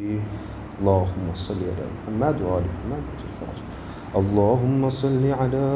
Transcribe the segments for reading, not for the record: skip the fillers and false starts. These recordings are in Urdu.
اللهم صل على محمد وآل محمد الفرج. اللهم صل على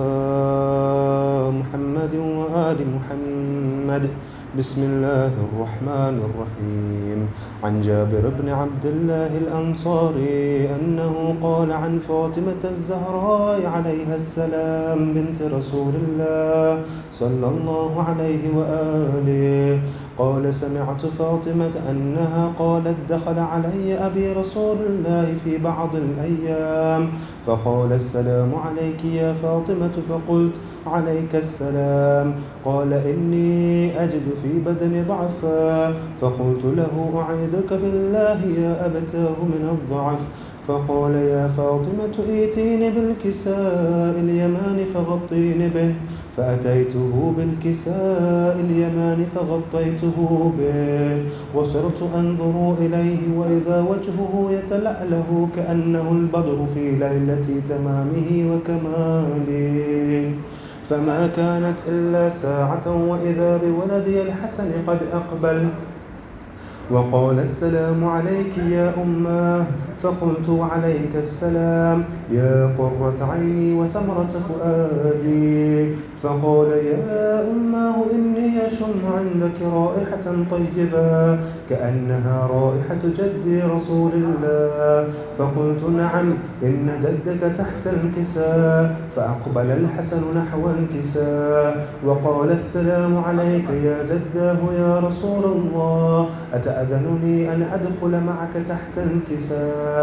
محمد وآل محمد. بسم الله الرحمن الرحيم. عن جابر بن عبد الله الأنصاري أنه قال عن فاطمة الزهراء عليها السلام بنت رسول الله صلى الله عليه وآله قال: سمعت فاطمة أنها قالت: دخل علي أبي رسول الله في بعض الأيام فقال: السلام عليك يا فاطمة. فقلت: عليك السلام. قال: إني أجد في بدني ضعفا. فقلت له: أعيذك بالله يا أبتاه من الضعف. فقال: يا فاطمة ائتيني بالكساء اليمان فغطيني به. فأتيته بالكساء اليمان فغطيته به، وصرت أنظر إليه وإذا وجهه يتلأله كأنه البدر في ليلة تمامه وكماله. فما كانت إلا ساعة وإذا بولدي الحسن قد أقبل وقال: السلام عليك يا أماه. فقلت: عليك السلام يا قرة عيني وثمرة فؤادي. فقال: يا أماه إني أشم عندك رائحة طيبة كأنها رائحة جدي رسول الله. فقلت: نعم، إن جدك تحت الكساء. فأقبل الحسن نحو الكساء وقال: السلام عليك يا جداه يا رسول الله، أتأذن لي أن أدخل معك تحت الكساء؟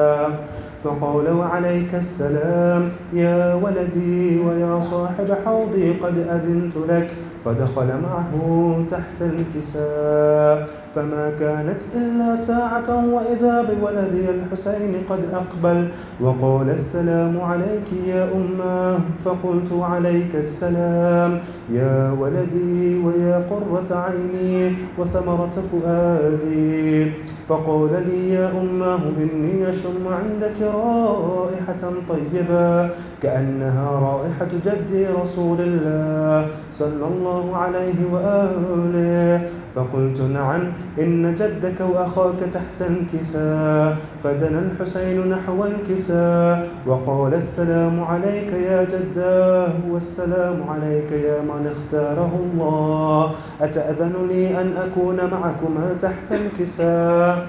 فقال: وعليك السلام يا ولدي ويا صاحب حوضي، قد أذنت لك. فدخل معه تحت الكساء. فما كانت إلا ساعة وإذا بولدي الحسين قد أقبل وقال: السلام عليك يا أماه. فقلت: عليك السلام يا ولدي ويا قرة عيني وثمرة فؤادي. فقال لي: يا أماه إني أشم عندك رائحة طيبة كأنها رائحة جدي رسول الله صلى الله عليه وآله. فقلت: نعم، إن جدك وأخاك تحت الكساء. فدنا الحسين نحو الكساء وقال: السلام عليك يا جداه والسلام عليك يا من اختاره الله، أتأذن لي أن أكون معكما تحت الكساء؟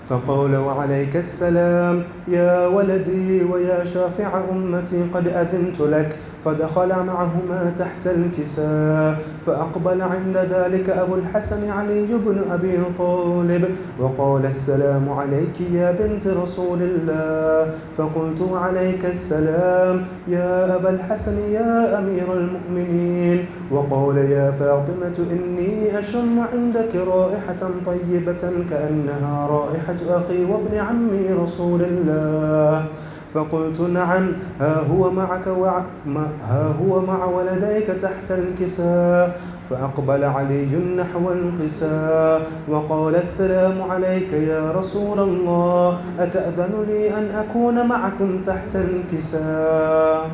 فقال: وعليك السلام يا ولدي ويا شافع أمتي، قد أذنت لك. فدخل معهما تحت الكساء. فأقبل عند ذلك أبو الحسن علي بن أبي طالب وقال: السلام عليك يا بنت رسول الله. فقلت: عليك السلام يا أبا الحسن يا أمير المؤمنين. وقال: يا فاطمة إني أشم عندك رائحة طيبة كأنها رائحة أخي وابن عمي رسول الله. فقلت: نعم، ها هو مع ولديك تحت الكساء. فأقبل علي نحو الكساء وقال: السلام عليك يا رسول الله، أتأذن لي أن أكون معكم تحت الكساء؟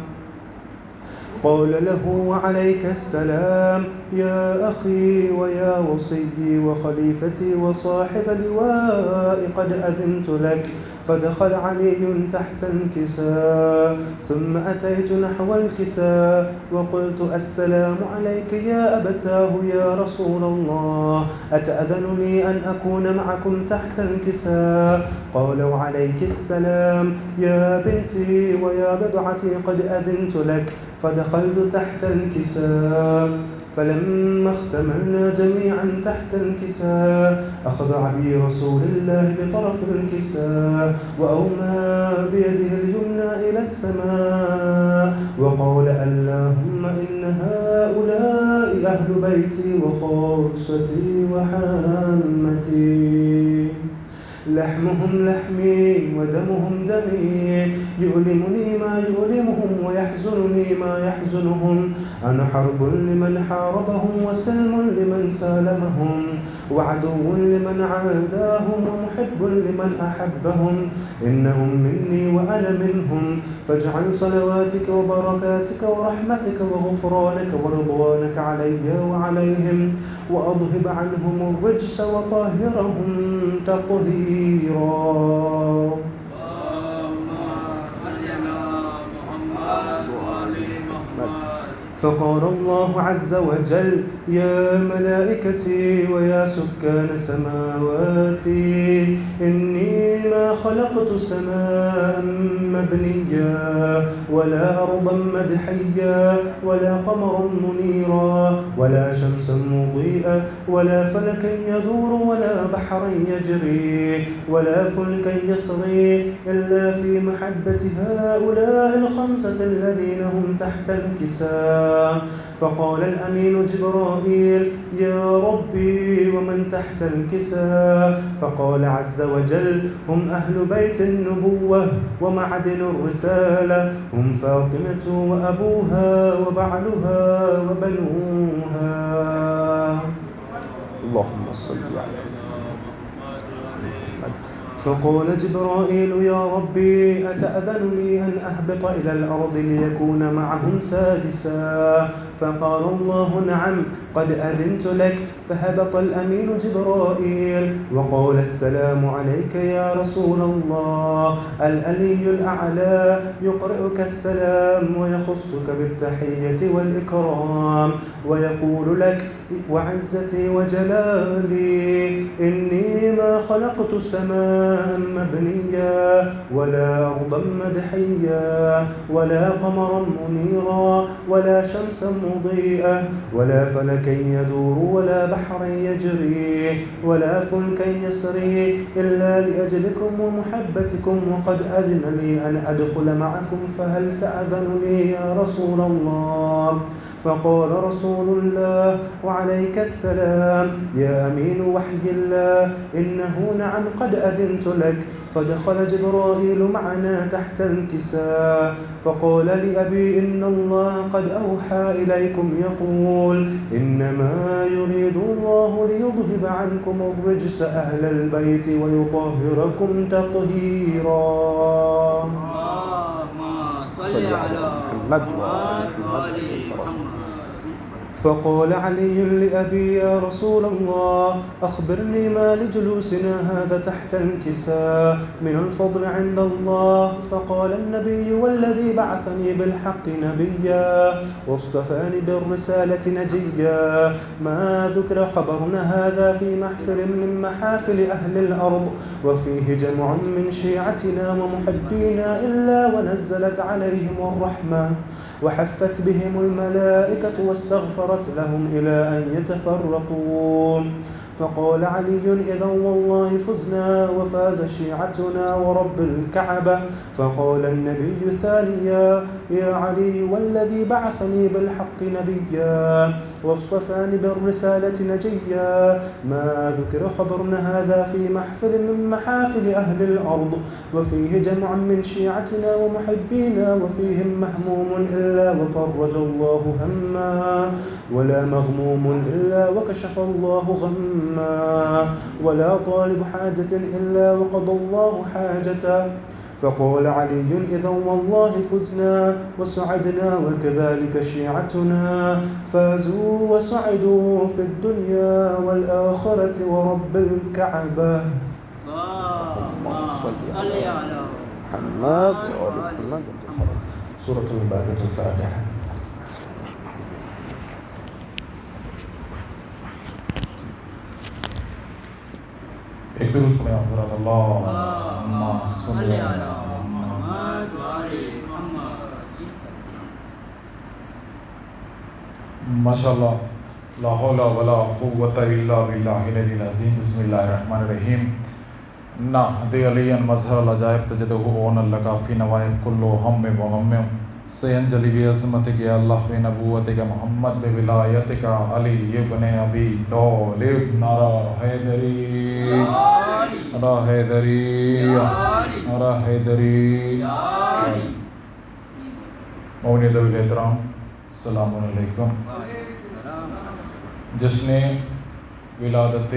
قال له: وعليك السلام يا أخي ويا وصي وخليفتي وصاحب لواء، قد أذنت لك. فدخل علي تحت الكساء ثم أتيت نحو الكساء وقلت: السلام عليك يا أبتاه يا رسول الله، أتأذن لي أن أكون معكم تحت الكساء؟ قال: وعليك السلام يا بنتي ويا بضعتي، قد أذنت لك. فدخلت تحت الكساء. فلما اختملنا جميعا تحت الكساء أخذ عبي رسول الله بطرف الكساء وأومى بيده اليمنى إلى السماء وقال: اللهم إن هؤلاء أهل بيتي وخاصتي وحامتي، لحمهم لحمي ودمهم دمي، يؤلمني ما يؤلمهم ويحزنني ما يحزنهم. أنا حرب لمن حاربهم وسلم لمن سالمهم، وعدو لمن عاداهم ومحب لمن أحبهم. إنهم مني وأنا منهم، فاجعل صلواتك وبركاتك ورحمتك وغفرانك ورضوانك علي وعليهم، وأذهب عنهم الرجس وطهرهم تطهيرا. فقال الله عز وجل يا ملائكتي ويا سكان سماواتي إني ما خلقت سماء مبنيا ولا أرضا مدحيا ولا قمرا منيرا ولا شمسا مضيئا ولا فلكا يدور ولا بحرا يجري ولا فلكا يسري إلا في محبة هؤلاء الخمسة الذين هم تحت الكساء. فقال الأمين جبرائيل يا ربي ومن تحت الكساء؟ فقال عز وجل هم أهل بيت النبوة ومعدن الرسالة، هم فاطمة وأبوها وبعلها وبنوها. اللهم صل على محمد. فقال جبرائيل يا ربي أتأذن لي أن أهبط إلى الأرض ليكون معهم سادسا؟ فقال الله نعم قد أذنت لك. فهبط الأمين جبرائيل وقال السلام عليك يا رسول الله. الألي الأعلى يقرئك السلام ويخصك بالتحية والإكرام ويقول لك وعزتي وجلالي إني ما خلقت سماء مبنيا ولا أرضا مدحيا ولا قمرا منيرا ولا شمسا مضيئة ولا فلكا يدور ولا بحرا يجري ولا فلكا يسري إلا لأجلكم ومحبتكم وقد أذن لي أن أدخل معكم فهل تأذن لي يا رسول الله؟ فقال رسول الله وعليك السلام يا أمين وحي الله إنه نعم قد أذنت لك. فدخل جبرائيل معنا تحت الكساء فقال لأبي إن الله قد أوحى إليكم يقول إنما يريد الله ليذهب عنكم الرجس أهل البيت ويطهركم تطهيرا. صل على محمد وآل محمد. فقال علي لأبي يا رسول الله أخبرني ما لجلوسنا هذا تحت الكساء من الفضل عند الله. فقال النبي والذي بعثني بالحق نبيا واصطفاني بالرسالة نجيا ما ذكر خبرنا هذا في محفل من محافل أهل الأرض وفيه جمع من شيعتنا ومحبينا إلا ونزلت عليهم الرحمة وحفت بهم الملائكة واستغفرت لهم إلى أن يتفرقوا. فقال علي إذا والله فزنا وفاز شيعتنا ورب الكعبة. فقال النبي ثانيا يا علي والذي بعثني بالحق نبيا واصطفاني بالرسالة نجيا ما ذكر خبرنا هذا في محفل من محافل أهل الأرض وفيه جمع من شيعتنا ومحبينا وفيهم مهموم إلا وفرج الله هما ولا مغموم إلا وكشف الله غما ولا طالب حاجة إلا وقضى الله حاجته. فقال علي إذا والله فزنا وسعدنا وكذلك شيعتنا فازوا وسعدوا في الدنيا والآخرة ورب الكعبة. اللهم صل على محمد وآل محمد. سورة المباركة الفاتحة. ایک درود پڑھیں حضرت اللہم صلی علی محمد وآل محمد. ماشاءاللہ لا حول ولا قوة الا باللہ العلی العظیم. بسم اللہ الرحمن الرحیم. نحمد علی مظہر العجائب تجدہ اون لکا فی نوائب کلو ہم وغم سینجلی بعظمتک یا اللہ بنبوتک محمد بولایتک علی ابن ابی طالب. نعرہ حیدری نعرہ حیدری نعرہ حیدری. مومنین ذوی الاحترام السلام علیکم. جشن ولادت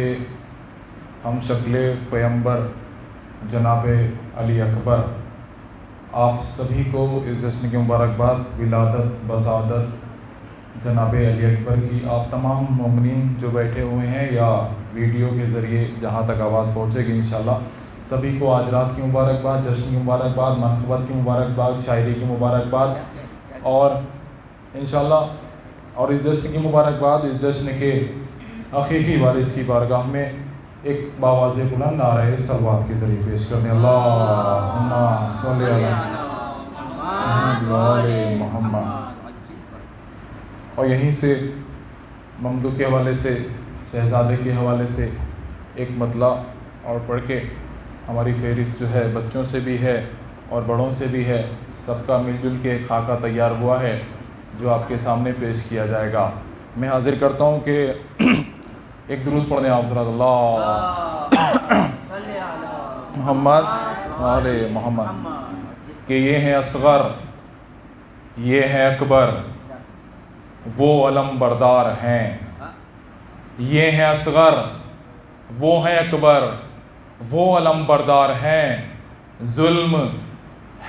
ہم شکل پیمبر جناب علی اکبر آپ سبھی کو اس جشن کی مبارکباد. ولادت بسعادت جناب علی اکبر کی آپ تمام مومنین جو بیٹھے ہوئے ہیں یا ویڈیو کے ذریعے جہاں تک آواز پہنچے گی انشاءاللہ سبھی کو آج رات کی مبارکباد, جشن کی مبارکباد, منقبت کی مبارکباد, شاعری کی مبارکباد. اور انشاءاللہ اور اس جشن کی مبارکباد اس جشن کے حقیقی وارث کی بارگاہ میں ایک باواضح بلند نعرہ صلوات کے ذریعے پیش کرتے ہیں. اللہم صلی علی محمد. اور یہیں سے ممدوح کے حوالے سے شہزادے کے حوالے سے ایک مطلع اور پڑھ کے ہماری فہرست جو ہے بچوں سے بھی ہے اور بڑوں سے بھی ہے, سب کا مل جل کے خاکہ تیار ہوا ہے جو آپ کے سامنے پیش کیا جائے گا. میں حاضر کرتا ہوں کہ ایک درود پڑھ دیں آپ حضرات. اللہ محمد علی محمد. کہ یہ ہیں اصغر یہ ہے اکبر وہ علم بردار ہیں. یہ ہیں اصغر وہ ہیں اکبر وہ علم بردار ہیں. ظلم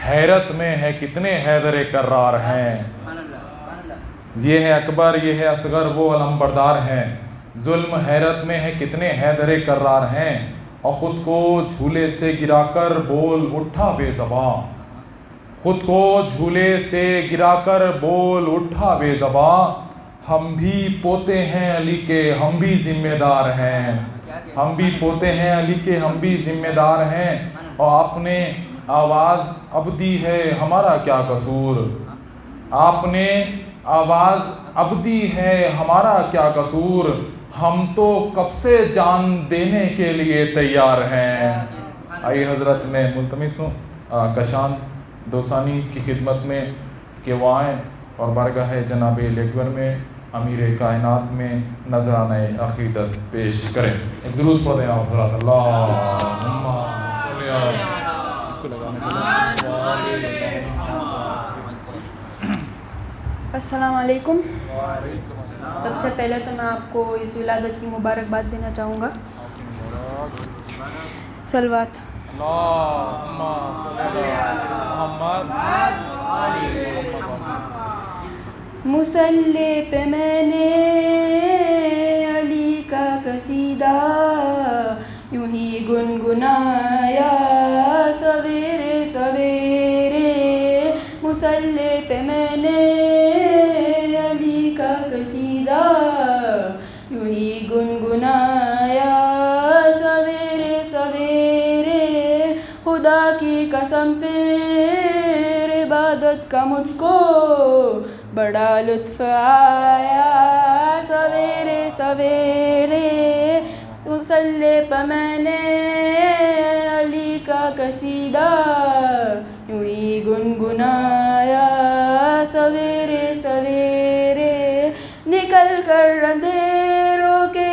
حیرت میں ہے کتنے حیدر کرار ہیں. یہ ہے اکبر یہ ہے اصغر وہ علم بردار ہیں. ظلم حیرت میں ہے کتنے حیدر کرار ہیں. اور خود کو جھولے سے گرا کر بول اٹھا بے زباں. خود کو جھولے سے گرا کر بول اٹھا بے زباں. ہم بھی پوتے ہیں علی کے ہم بھی ذمہ دار ہیں. ہم بھی پوتے ہیں علی کے ہم بھی ذمہ دار ہیں. اور آپ نے آواز عبدی ہے ہمارا کیا قصور. آپ نے آواز عبدی ہے ہمارا کیا قصور. ہم تو کب سے جان دینے کے لیے تیار ہیں. آئیے حضرت میں ملتمس ہوں کشان دوسانی کی خدمت میں کہ وہ آئیں اور بارگاہ جناب اکبر میں امیر کائنات میں نذرانہ عقیدت پیش کریں. ایک درود پڑھ دیں آپ حضرات. اللہم صلی علی. اس کو لگانے کے لیے السلام علیکم. سب سے پہلے تو میں آپ کو اس ولادت کی مبارکباد دینا چاہوں گا. صلوات. مصلی پہ میں نے علی کا قصیدہ یوں ہی گنگنایا سویرے سویرے. مصلی پہ میں نے علی کا قصیدہ یوں ہی گنگنایا سویرے سویرے. خدا کی قسم پھر عبادت کا مجھ کو بڑا لطف آیا سویرے سویرے. مصلی پہ میں نے علی کا قصیدہ یوں ہی گنگنایا سویرے سویرے. نکل کر اندھیروں کے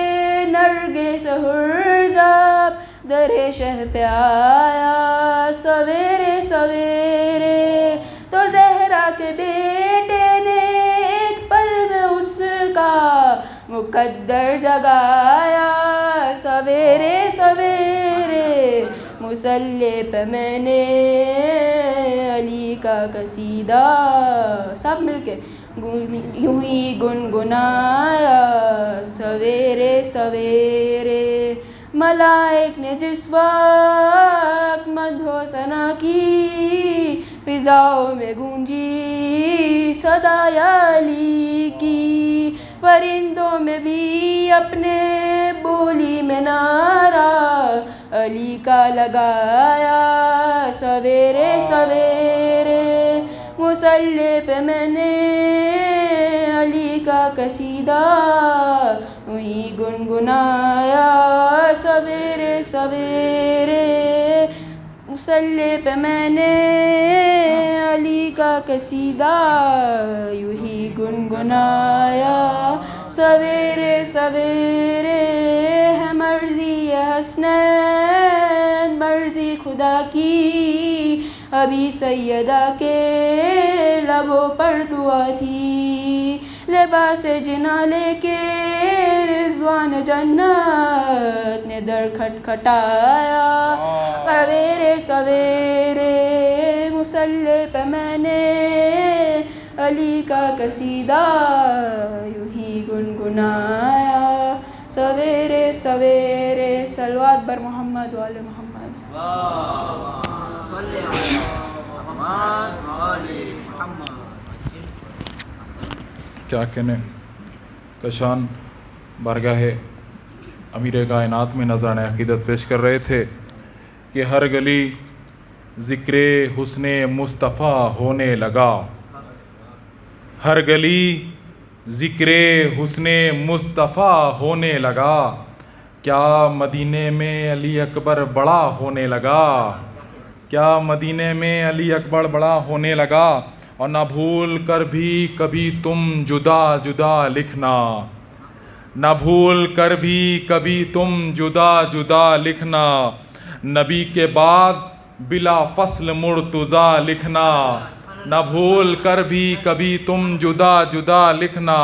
نرگے سحر زاب در شہ پہ آیا سویرے سویرے. تو زہرا کے بیٹے نے ایک پل میں اس کا مقدر جگایا سویرے سویرے. مصلی پہ میں نے علی کا قصیدہ سب مل کے یوں ہی گنگنایا سویرے سویرے. ملائک نے جس وقت مدح و ثنا کی فضاؤں میں گونجی صدائے علی کی. پرندوں میں بھی اپنے بولی میں نعرہ علی کا لگایا سویرے سویرے. مصلی پہ میں نے علی کا قصیدہ یوں ہی گنگنایا سویرے سویرے. مصلی پہ میں نے علی کا قصیدہ یوں ہی گنگنایا سویرے سویرے. ہے مرضی حسنین مرضی خدا کی ابھی سیدہ کے لبوں پر دعا تھی. لباس جنا لے کے رضوان جنت نے در کھٹکھٹایا سویرے سویرے. مصلی پہ میں نے علی کا قصیدہ یوں ہی گنگنایا سویرے سویرے. صلوات بر محمد و آل محمد. کیا کہنے کشان بارگاہ امیر کائنات میں نذرانہ عقیدت پیش کر رہے تھے کہ ہر گلی ذکر حسن مصطفیٰ ہونے لگا، ہر گلی ذکر حسن مصطفیٰ ہونے لگا، کیا مدینے میں علی اکبر بڑا ہونے لگا، کیا مدینے میں علی اکبر بڑا ہونے لگا، اور نہ بھول کر بھی کبھی تم جدا جدا لکھنا، نہ بھول کر بھی کبھی تم جدا جدا لکھنا، نبی کے بعد بلا فصل مرتضیٰ لکھنا، نہ بھول کر بھی کبھی تم جدا جدا لکھنا،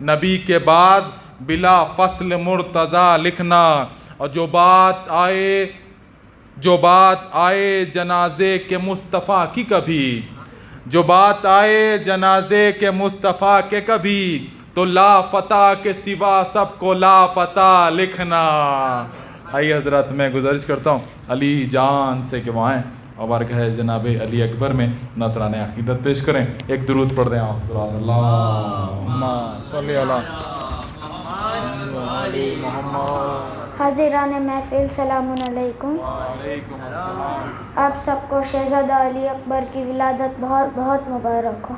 نبی کے بعد بلا فصل مرتضیٰ لکھنا، اور جو بات آئے جنازے کے مصطفیٰ کی کبھی، جو بات آئے جنازے کے مصطفیٰ کے کبھی، تو لافتہ کے سوا سب کو لاپتہ لکھنا۔ آئیے حضرات میں گزارش کرتا ہوں علی جان سے کہ وہ آئیں اور بارگاہ جناب علی اکبر میں نذرانہ عقیدت پیش کریں۔ ایک درود پڑھ دیں آپ حضرات، اللہم صلی علی محمد۔ حاضران محفل سلام علیکم۔ آپ سب کو شہزادہ علی اکبر کی ولادت بہت بہت مبارک ہو۔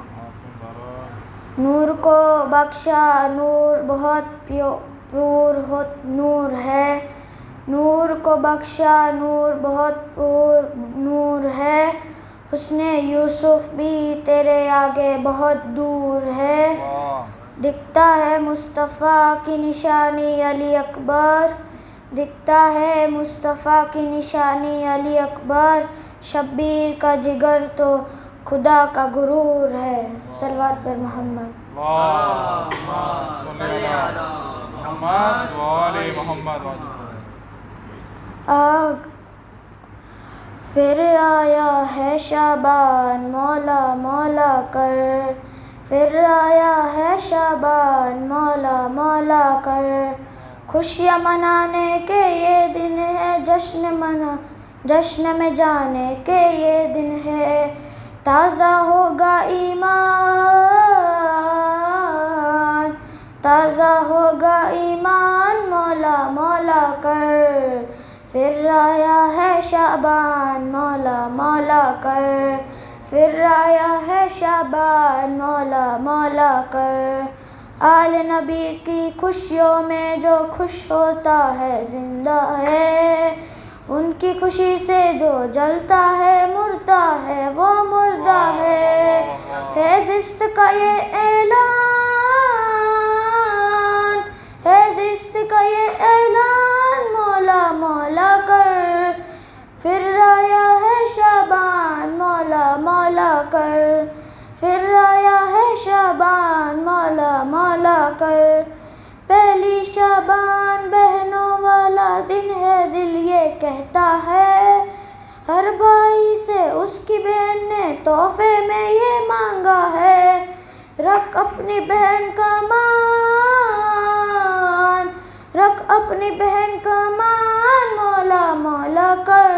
نور کو بخشا نور بہت پور نور ہے، نور کو بخشا نور بہت پور نور ہے، حسن یوسف بھی تیرے آگے بہت دور ہے، دکھتا ہے مصطفیٰ کی نشانی علی اکبر، دکھتا ہے مصطفیٰ کی نشانی علی اکبر، شبیر کا جگر تو خدا کا غرور ہے۔ صلوات پر محمد۔ آگ پھر آیا ہے شعبان مولا مولا کر، پھر آیا ہے شعبان مولا مولا کر، خوشیاں منانے کے یہ دن ہے، جشن میں جانے کے یہ دن ہے، تازہ ہوگا ایمان، تازہ ہوگا ایمان مولا مولا کر، پھر آیا ہے شعبان مولا مولا کر، پھر آیا ہے شعبان مولا مولا کر، آل نبی کی خوشیوں میں جو خوش ہوتا ہے زندہ ہے، ان کی خوشی سے جو جلتا ہے مردہ ہے وہ مردہ ہے زشت کا یہ اعلان، ہے زشت کا یہ اعلان مولا مولا کر، پھر آیا ہے شعبان مولا مولا کر، پھر آیا ہے شعبان مولا مولا کر، پہلی شعبان بہنوں والا دن ہے، دل یہ کہتا ہے ہر بھائی سے اس کی بہن نے تحفے میں یہ مانگا ہے، رکھ اپنی بہن کا مان، رکھ اپنی بہن کا مان مولا مولا کر،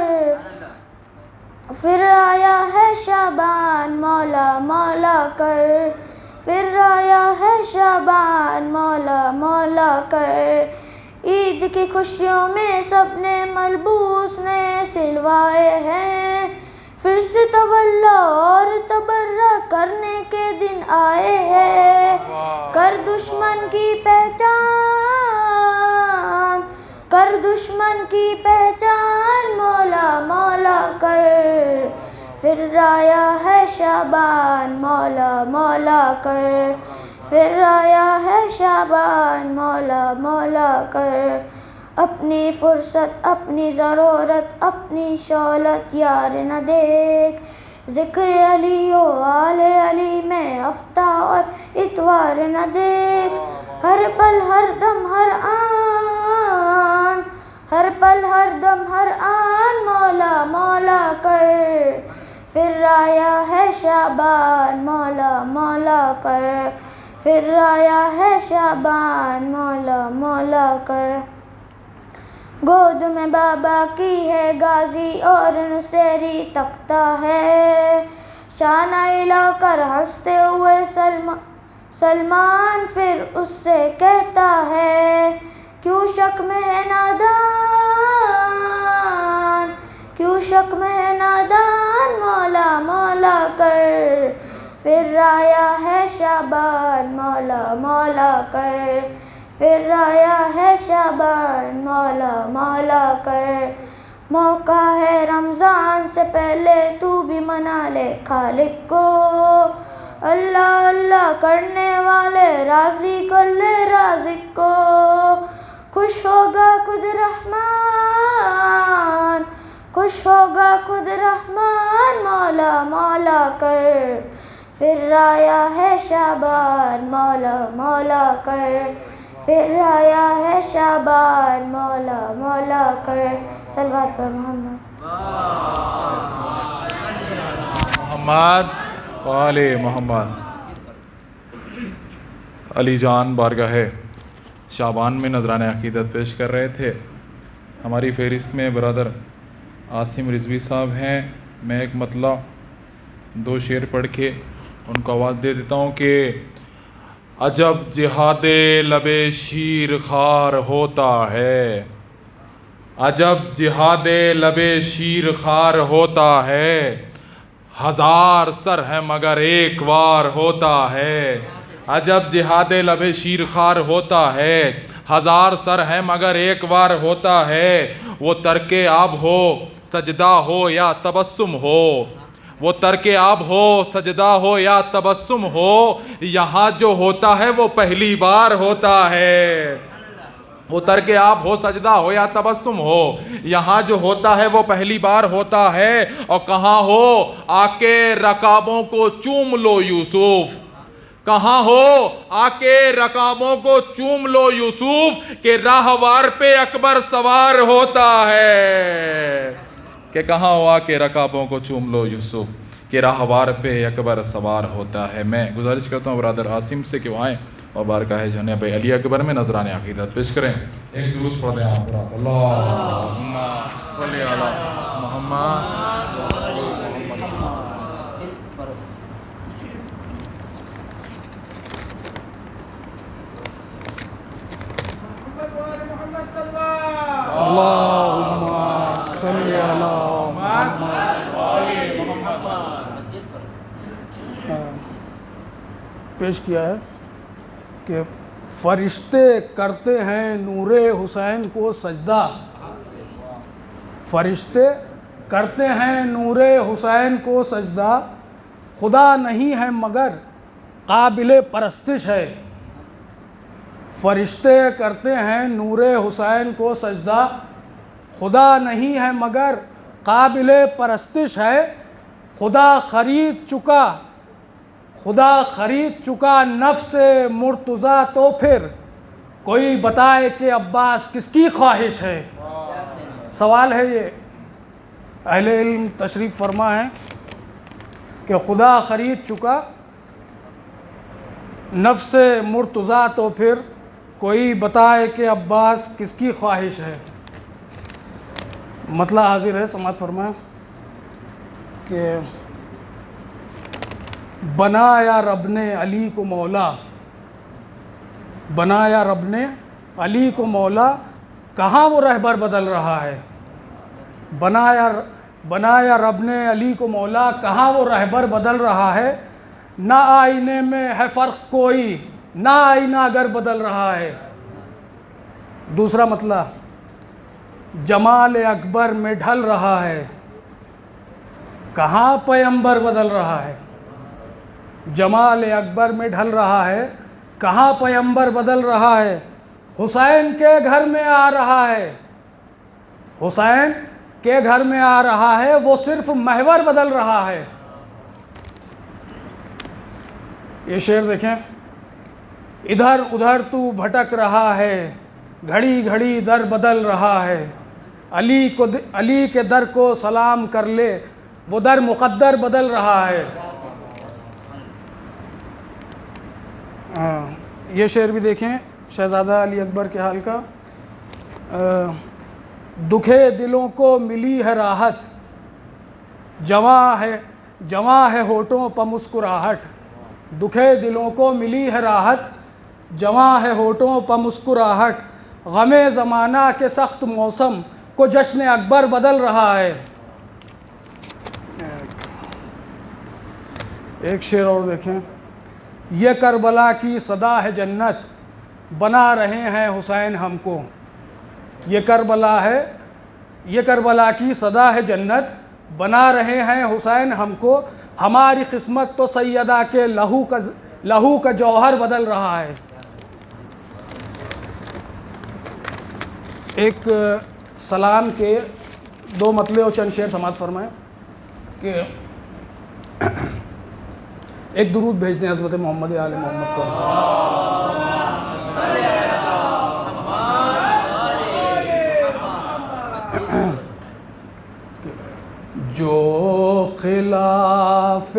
پھر آیا ہے شعبان مولا مولا کر، پھر آیا ہے شعبان مولا مولا کر، عید کی خوشیوں میں سب نے ملبوس نئے سلوائے ہیں، پھر سے تولا اور تبرہ کرنے کے دن آئے ہیں، کر دشمن کی پہچان، کر دشمن کی پہچان مولا مولا کر، پھر آیا ہے شعبان مولا مولا کر، پھر آیا ہے شعبان مولا مولا کر، اپنی فرصت اپنی ضرورت اپنی شولت یار نہ دیکھ، ذکر علی و آل علی میں ہفتہ اور اتوار نہ دیکھ، ہر پل ہر دم ہر آن، ہر پل ہر دم ہر آن مولا مولا کر، پھر آیا ہے شعبان مولا مولا کر، پھر آیا ہے شعبان مولا مولا کر، گود میں بابا کی ہے غازی اور نصیری تختہ ہے، شانہ ہلا کر ہنستے ہوئے سلمان پھر اس سے کہتا ہے کیوں شک میں ہے نادان، کیوں شک میں ہے نادان، مولا مولا کر، پھر آیا ہے شعبان، مولا مولا کر، پھر آیا ہے شعبان، مولا مولا کر، موقع ہے رمضان سے پہلے تو بھی منا لے خالق کو، اللہ اللہ کرنے والے راضی کر لے رازق کو، خوش ہوگا خود رحمان، خوش ہوگا خود رحمان، مولا مولا کر، پھر آیا ہے شعبان، مولا مولا کر، پھر آیا ہے شعبان، مولا مولا کر، صلوات پر محمد محمد وآل محمد۔ علی جان بارگاہ شعبان میں نذران عقیدت پیش کر رہے تھے۔ ہماری فہرست میں برادر عاصم رضوی صاحب ہیں۔ میں ایک مطلع 2 شعر پڑھ کے ان کو آواز دے دیتا ہوں کہ عجب جہاد لب شیر خار ہوتا ہے، عجب جہاد لب شیر خار ہوتا ہے، ہزار سر ہے مگر ایک وار ہوتا ہے، عجب جہاد لب شیر خار ہوتا ہے، ہزار سر ہے مگر ایک وار ہوتا ہے، وہ ترک آب ہو سجدہ ہو یا تبسم ہو، وہ ترک آب ہو سجدہ ہو یا تبسم ہو، یہاں جو ہوتا ہے وہ پہلی بار ہوتا ہے، وہ ترک آب ہو سجدہ ہو یا تبسم ہو، یہاں جو ہوتا ہے وہ پہلی بار ہوتا ہے، اور کہاں ہو آ کے رکابوں کو چوم لو یوسف، کہاں ہو آ کے رکابوں کو چوم لو یوسف، کہ راہوار پہ اکبر سوار ہوتا ہے، کہ کہاں ہو آ کے رکابوں کو چوم لو یوسف، کہ راہوار پہ اکبر سوار ہوتا ہے۔ میں گزارش کرتا ہوں برادر عاصم سے کہ وہ آئیں اور بارگاہ جناب علی اکبر میں نذران عقیدت پیش کریں۔ ایک درود پڑھ دیں آپ برات، اللہم صلی علی محمد۔ اللہم صلی علی پیش کیا ہے کہ فرشتے کرتے ہیں نور حسین کو سجدہ، فرشتے کرتے ہیں نور حسین کو سجدہ، خدا نہیں ہے مگر قابل پرستش ہے، فرشتے کرتے ہیں نور حسین کو سجدہ، خدا نہیں ہے مگر قابل پرستش ہے، خدا خرید چکا نفس مرتضیٰ، تو پھر کوئی بتائے کہ عباس کس کی خواہش ہے۔ سوال ہے یہ، اہل علم تشریف فرما ہے کہ خدا خرید چکا نفس مرتضیٰ، تو پھر کوئی بتائے کہ عباس کس کی خواہش ہے۔ مطلع حاضر ہے، سماعت فرمائیں کہ بنایا رب نے علی کو مولا، بنایا رب نے علی کو مولا، کہاں وہ رہبر بدل رہا ہے، بنایا رب نے علی کو مولا، کہاں وہ رہبر بدل رہا ہے، نہ آئینے میں ہے فرق کوئی، نہ آئینہ اگر بدل رہا ہے۔ دوسرا مطلب، جمال اکبر میں ڈھل رہا ہے، کہاں پیمبر بدل رہا ہے، جمال اکبر میں ڈھل رہا ہے، کہاں پیمبر بدل رہا ہے، حسین کے گھر میں آ رہا ہے، حسین کے گھر میں آ رہا ہے، وہ صرف محور بدل رہا ہے۔ یہ شعر دیکھیں، ادھر ادھر تو بھٹک رہا ہے، گھڑی گھڑی در بدل رہا ہے، علی کے در کو سلام کر لے، وہ در مقدر بدل رہا ہے۔ یہ شعر بھی دیکھیں شہزادہ علی اکبر کے حال کا، دکھے دلوں کو ملی ہے راحت، جواں ہے ہونٹوں پہ مسکراہٹ، دکھے دلوں کو ملی ہے راحت، جواں ہے ہونٹوں پہ مسکراہٹ، غم زمانہ کے سخت موسم کو جشن اکبر بدل رہا ہے۔ ایک شعر اور دیکھیں، یہ کربلا کی صدا ہے جنت، بنا رہے ہیں حسین ہم کو۔ یہ کربلا کی صدا ہے جنت، بنا رہے ہیں حسین ہم کو، ہماری قسمت تو سیدہ کے لہو کا جوہر بدل رہا ہے۔ ایک سلام کے دو مطلب اور چند شعر سماعت فرمائیں کہ ایک درود بھیج دیں حضرت محمد آل محمد پر۔ جو خلاف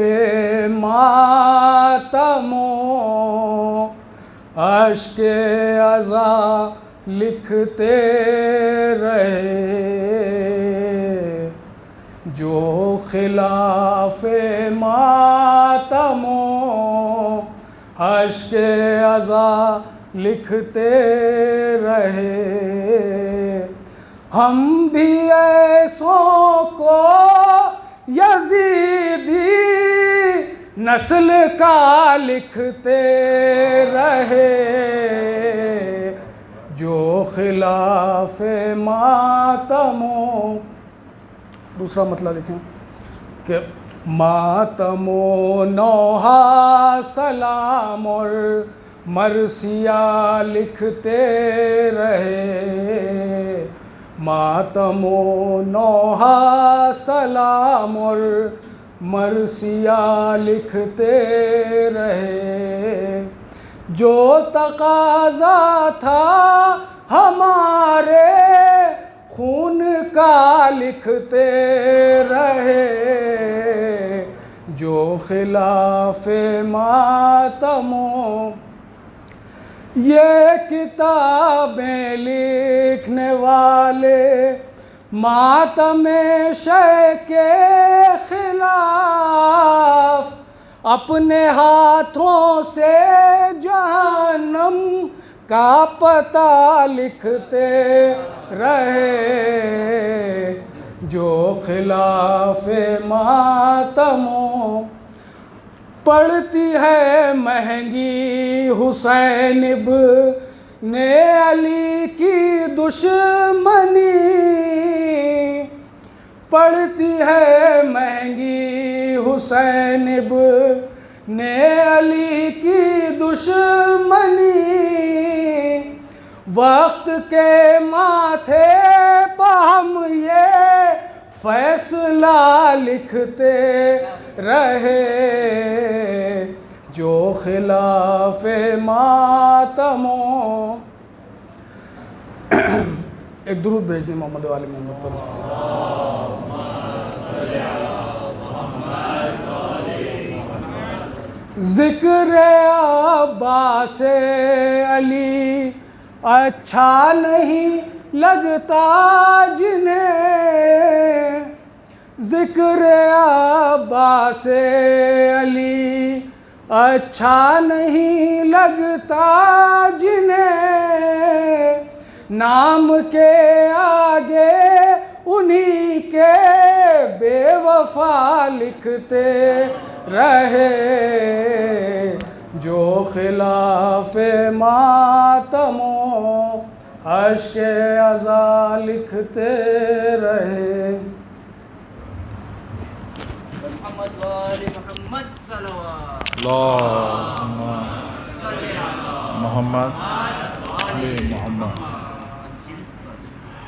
ماتم و اشک عزا لکھتے رہے، جو خلاف ماتم و اشک عزا لکھتے رہے، ہم بھی ایسوں کو یزیدی نسل کا لکھتے رہے، جو خلاف ماتم و دوسرا مطلب دیکھیں کہ ماتم و نوحہ سلام اور مرثیہ لکھتے رہے، ماتم و نوحہ سلام اور مرثیہ لکھتے رہے، جو تقاضا تھا ہمارے خون کا لکھتے رہے، جو خلاف ماتم و یہ کتابیں لکھنے والے ماتم شے کے خلاف اپنے ہاتھوں سے جہنم کا پتہ لکھتے رہے، جو خلاف ماتم پڑتی ہے مہنگی حسین ابن علی کی دشمنی، پڑتی ہے مہنگی حسین ابن علی کی دشمنی، وقت کے ماتھے پہ ہم یہ فیصلہ لکھتے رہے، جو خلاف ماتم ایک درود بھیج دیں محمد آل محمد پر۔ ذکر عباس علی اچھا نہیں لگتا جنہیں، ذکر عباس علی اچھا نہیں لگتا جنہیں، نام کے آگے انہی کے بے وفا لکھتے رہے، جو خلاف ماتم اشک عزا لکھتے رہے۔ محمد وآل محمد صلوات اللہم محمد محمد۔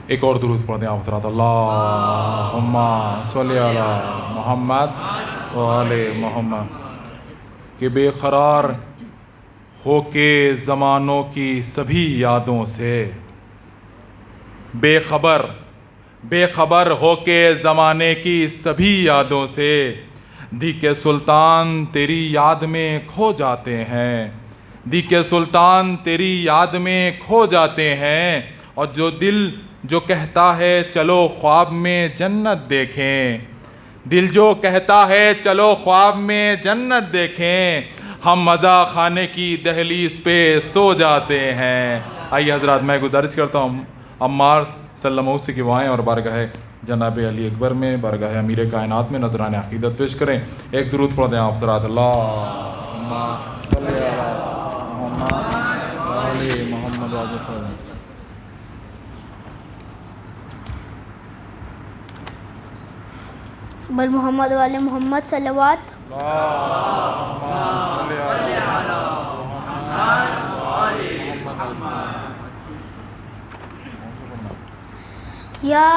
ایک اور درود پڑھ دیں آپ حضرات، اللہم صلی علی محمد وآل محمد۔ کہ بے قرار ہو کے زمانوں کی سبھی یادوں سے، بے خبر ہو کے زمانے کی سبھی یادوں سے، دیکھ سلطان تیری یاد میں کھو جاتے ہیں، دیکھ سلطان تیری یاد میں کھو جاتے ہیں، اور جو دل جو کہتا ہے چلو خواب میں جنت دیکھیں، دل جو کہتا ہے چلو خواب میں جنت دیکھیں، ہم مزہ خانے کی دہلیز پہ سو جاتے ہیں. آئیے حضرات میں گزارش کرتا ہوں عمار صلی اللہ علیہ وسلم کی وائیں اور بارگاہ جناب علی اکبر میں بارگاہ امیر کائنات میں نذران عقیدت پیش کریں. ایک درود پڑھ دیں آپ حضرات. اللہم صلی علی محمد بر محمد والے محمد صلوات. یا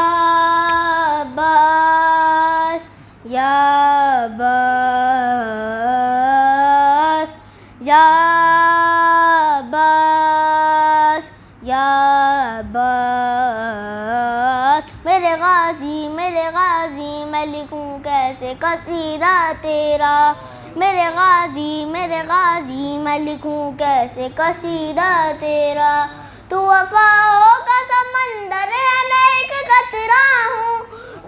عباس یا عباس یا عباس یا عباس میرے غازی میں لکھوں کیسے قصیدہ تیرا. میرے غازی میں لکھوں کیسے قصیدہ تیرا. تو وفاؤں کا سمندر ہے میں ایک قطرہ ہوں.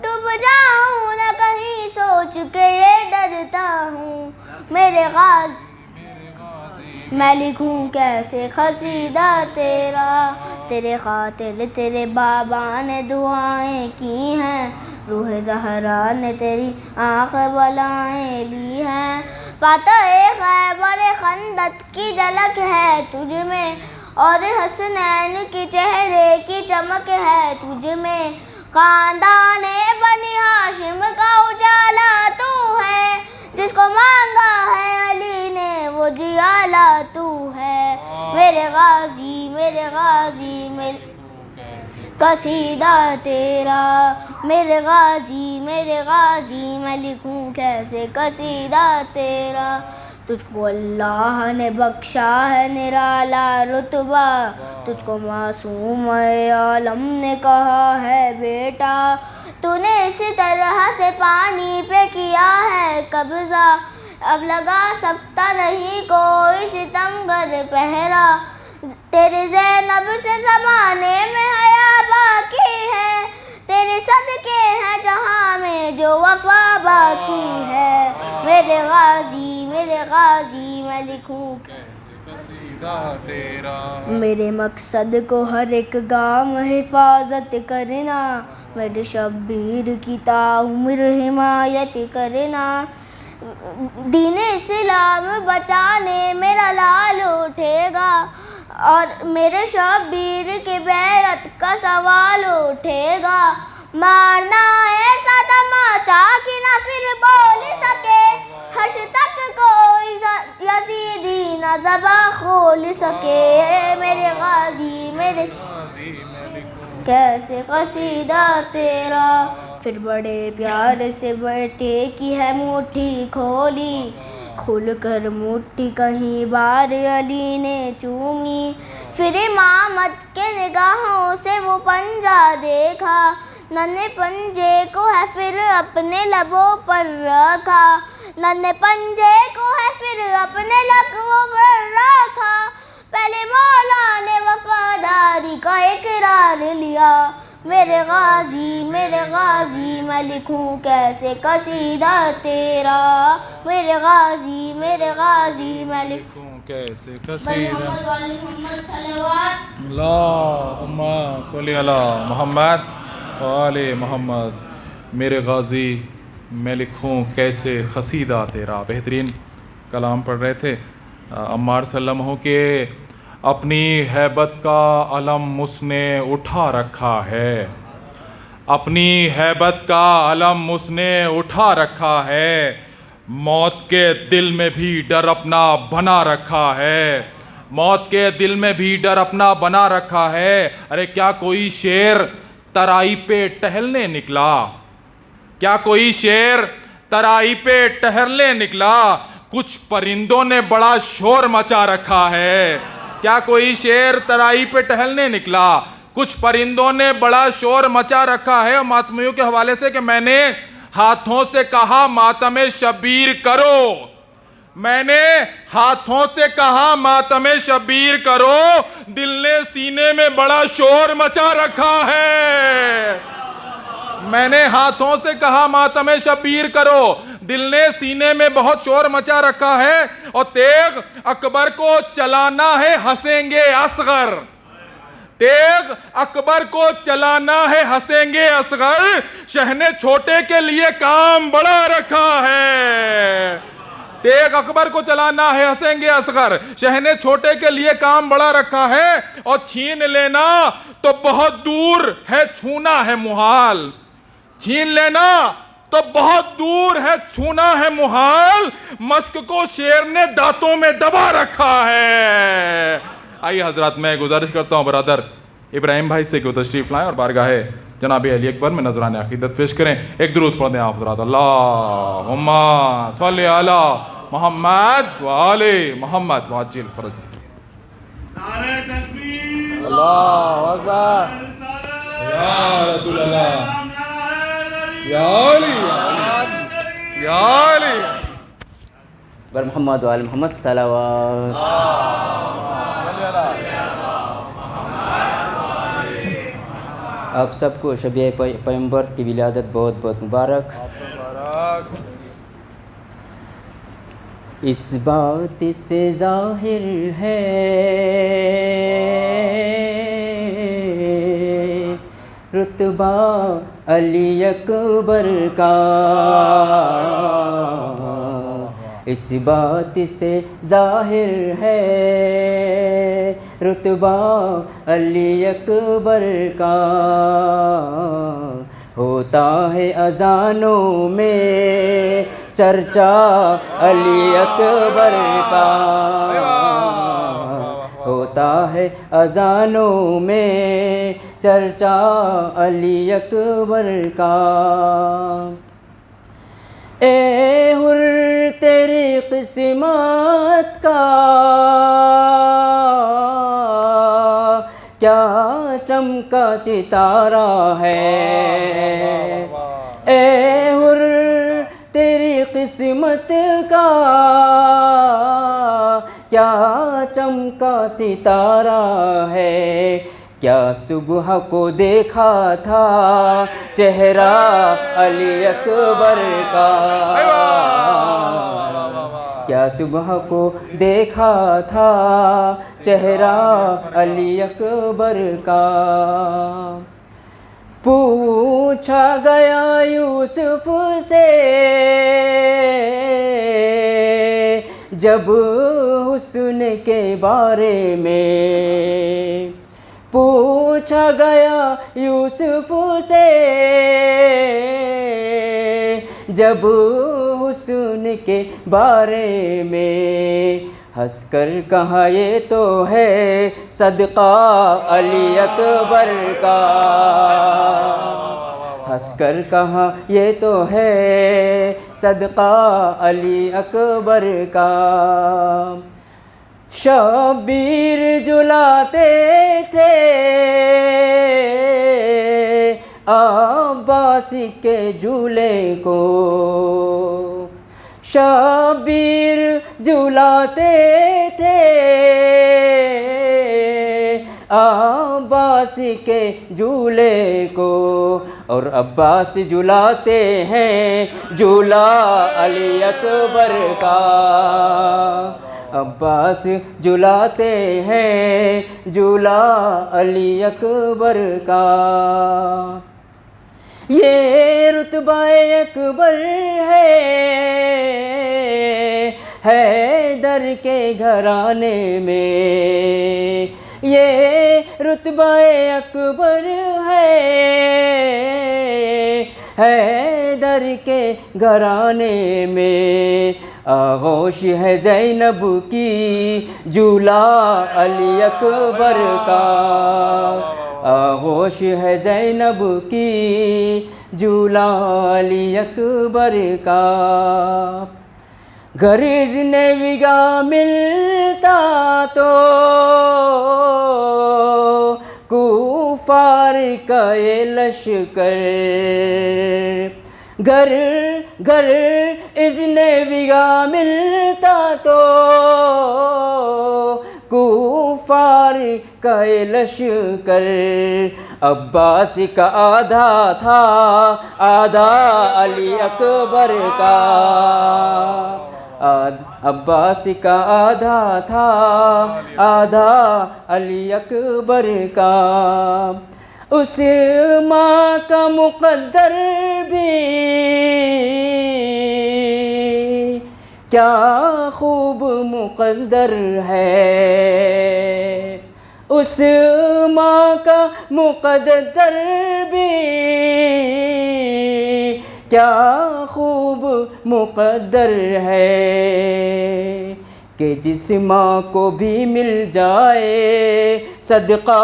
ڈوب جاؤں نہ کہیں سوچ کے یہ ڈرتا ہوں. میرے غازی میں لکھوں کیسے قصیدہ تیرا. تیرے خاطر تیرے بابا نے دعائیں کی ہیں. روح زہرا نے تیری آنکھ بلائیں لی ہیں. فاتح خیبر خندق کی جھلک ہے تجھ میں اور حسنین کی چہرے کی چمک ہے تجھ میں. خاندان بنی ہاشم کا اجالا تو ہے. جس کو مانگا ہے علی نے وہ جیالا تو ہے. میرے غازی میں قصیدہ تیرا. میرے غازی میں لکھوں کیسے قصیدہ تیرا. تجھ کو اللہ نے بخشا ہے نرالا رتبہ. تجھ کو معصوم عالم نے کہا ہے بیٹا. تو نے اسی طرح سے پانی پہ کیا ہے قبضہ. اب لگا سکتا نہیں کوئی ستمگر پہرا. تیرے زینب سے زمانے میں حیا باقی ہے. تیرے صدقے ہیں جہاں میں جو وفا باقی ہے. میرے غازی میں لکھوں میرے مقصد کو ہر ایک گام حفاظت کرنا. میرے شبیر کی تاعمر حمایت کرنا. دین اسلام بچانے میرا لال اٹھے گا اور میرے شبیر کی بیعت کا سوال اٹھے گا. مارنا ایسا تماچا کہ نہ پھر بول سکے. حش تک کوئی یزیدی نہ زباں کھول سکے. میرے غازی کیسے قصیدہ تیرا. پھر بڑے پیار سے بیٹے کی ہے مٹھی کھولی. کھل کر مٹھی کہیں بار علی نے چومی. پھر امامت کے نگاہوں سے وہ پنجہ دیکھا. ننھے پنجے کو ہے پھر اپنے لبوں پر رکھا. ننھے پنجے کو ہے پھر اپنے لبوں پر رکھا. پہلے مولا نے وفاداری کا اقرار لیا. میرے غازی میں لکھوں کیسے قصیدہ تیرا. میرے غازی میں لکھوں کیسے قصیدہ. محمد صلوات. اللہم صلی علی محمد وآل محمد. میرے غازی میں لکھوں کیسے قصیدہ تیرا. بہترین کلام پڑھ رہے تھے عمار صلی اللہ علیہ وسلم کے. اپنی ہیبت کا علم اس نے اٹھا رکھا ہے. اپنی ہیبت کا علم اس نے اٹھا رکھا ہے. موت کے دل میں بھی ڈر اپنا بنا رکھا ہے. موت کے دل میں بھی ڈر اپنا بنا رکھا ہے. ارے کیا کوئی شیر ترائی پہ ٹہلنے نکلا. کیا کوئی شیر ترائی پہ ٹہلنے نکلا. کچھ پرندوں نے بڑا شور مچا رکھا ہے. کیا کوئی شیر ترائی پہ ٹہلنے نکلا. کچھ پرندوں نے بڑا شور مچا رکھا ہے. اور ماتمیوں کے حوالے سے کہ میں نے ہاتھوں سے کہا ماتم شبیر کرو. میں نے ہاتھوں سے کہا ماتم شبیر کرو. دل نے سینے میں بڑا شور مچا رکھا ہے. میں نے ہاتھوں سے کہا ماتم شبیر کرو. دل نے سینے میں بہت شور مچا رکھا ہے، اور تیغ اکبر کو چلانا ہے ہنسیں گے اصغر، تیغ اکبر کو چلانا ہے ہنسیں گے اصغر، شہنے چھوٹے کے لیے کام بڑا رکھا ہے، تیغ اکبر کو چلانا ہے ہنسیں گے اصغر، شہنے چھوٹے کے لیے کام بڑا رکھا ہے، اور چھین لینا تو بہت دور ہے چھونا ہے محال، چھین لینا تو بہت دور ہے چھونا ہے محال، مشق کو شیر نے دانتوں میں دبا رکھا ہے۔ آئیے حضرات، میں گزارش کرتا ہوں برادر ابراہیم بھائی سے کہ وہ تشریف لائیں اور بارگاہ جناب علی اکبر میں نذران عقیدت پیش کریں۔ ایک درود پڑھ دیں آپ حضرات، اللہم صلی علی محمد و آل محمد وعجل فرج۔ نعرہ تکبیر، اللہ اکبر، یا رسول اللہ، یا علی، یا علی، بر محمد و آل محمد صلوات۔ آپ سب کو شبیہ پیغمبر کی ولادت بہت بہت مبارک۔ اس بات سے ظاہر ہے رتبہ علی اکبر کا، اس بات سے ظاہر ہے رتبہ علی اکبر کا، ہوتا ہے اذانوں میں چرچا علی اکبر کا، ہوتا ہے اذانوں میں چرچا علی اکبر کا۔ اے حر تیری قسمت کا کیا چمکا ستارہ ہے، اے حر تیری قسمت کا کیا چمکا ستارہ ہے، کیا صبح کو دیکھا تھا چہرہ علی اکبر کا، کیا صبح کو دیکھا تھا چہرہ علی اکبر کا۔ پوچھا گیا یوسف سے جب حسن کے بارے میں، پوچھا گیا یوسف سے جب حسن کے بارے میں، ہنس کر کہا یہ تو ہے صدقہ علی اکبر کا، ہنس کر کہا یہ تو ہے صدقہ علی اکبر کا۔ شبیر جلاتے تھے عباس کے جھولے کو، شبیر جلاتے تھے عباس کے جھولے کو، اور عباس جلاتے ہیں جھولا علی اکبر کا، عباس جلاتے ہیں جھولا علی اکبر کا۔ یہ رتبہ اکبر ہے حیدر کے گھرانے میں، یہ رتبہ اکبر ہے حیدر کے گھرانے میں، آغوش ہے زینب کی جھولا علی اکبر کا، آغوش ہے زینب کی جھولا علی اکبر کا۔ گر اذن وگا ملتا تو کفار کا یہ لشکر، گر اذن وگا ملتا تو کفار کا لشکر، عباس کا آدھا تھا آدھا علی اکبر کا، عباس کا آدھا تھا آدھا علی اکبر کا، اس ماں کا مقدر بھی کیا خوب مقدر ہے، اس ماں کا مقدر بھی کیا خوب مقدر ہے، کہ جس ماں کو بھی مل جائے صدقہ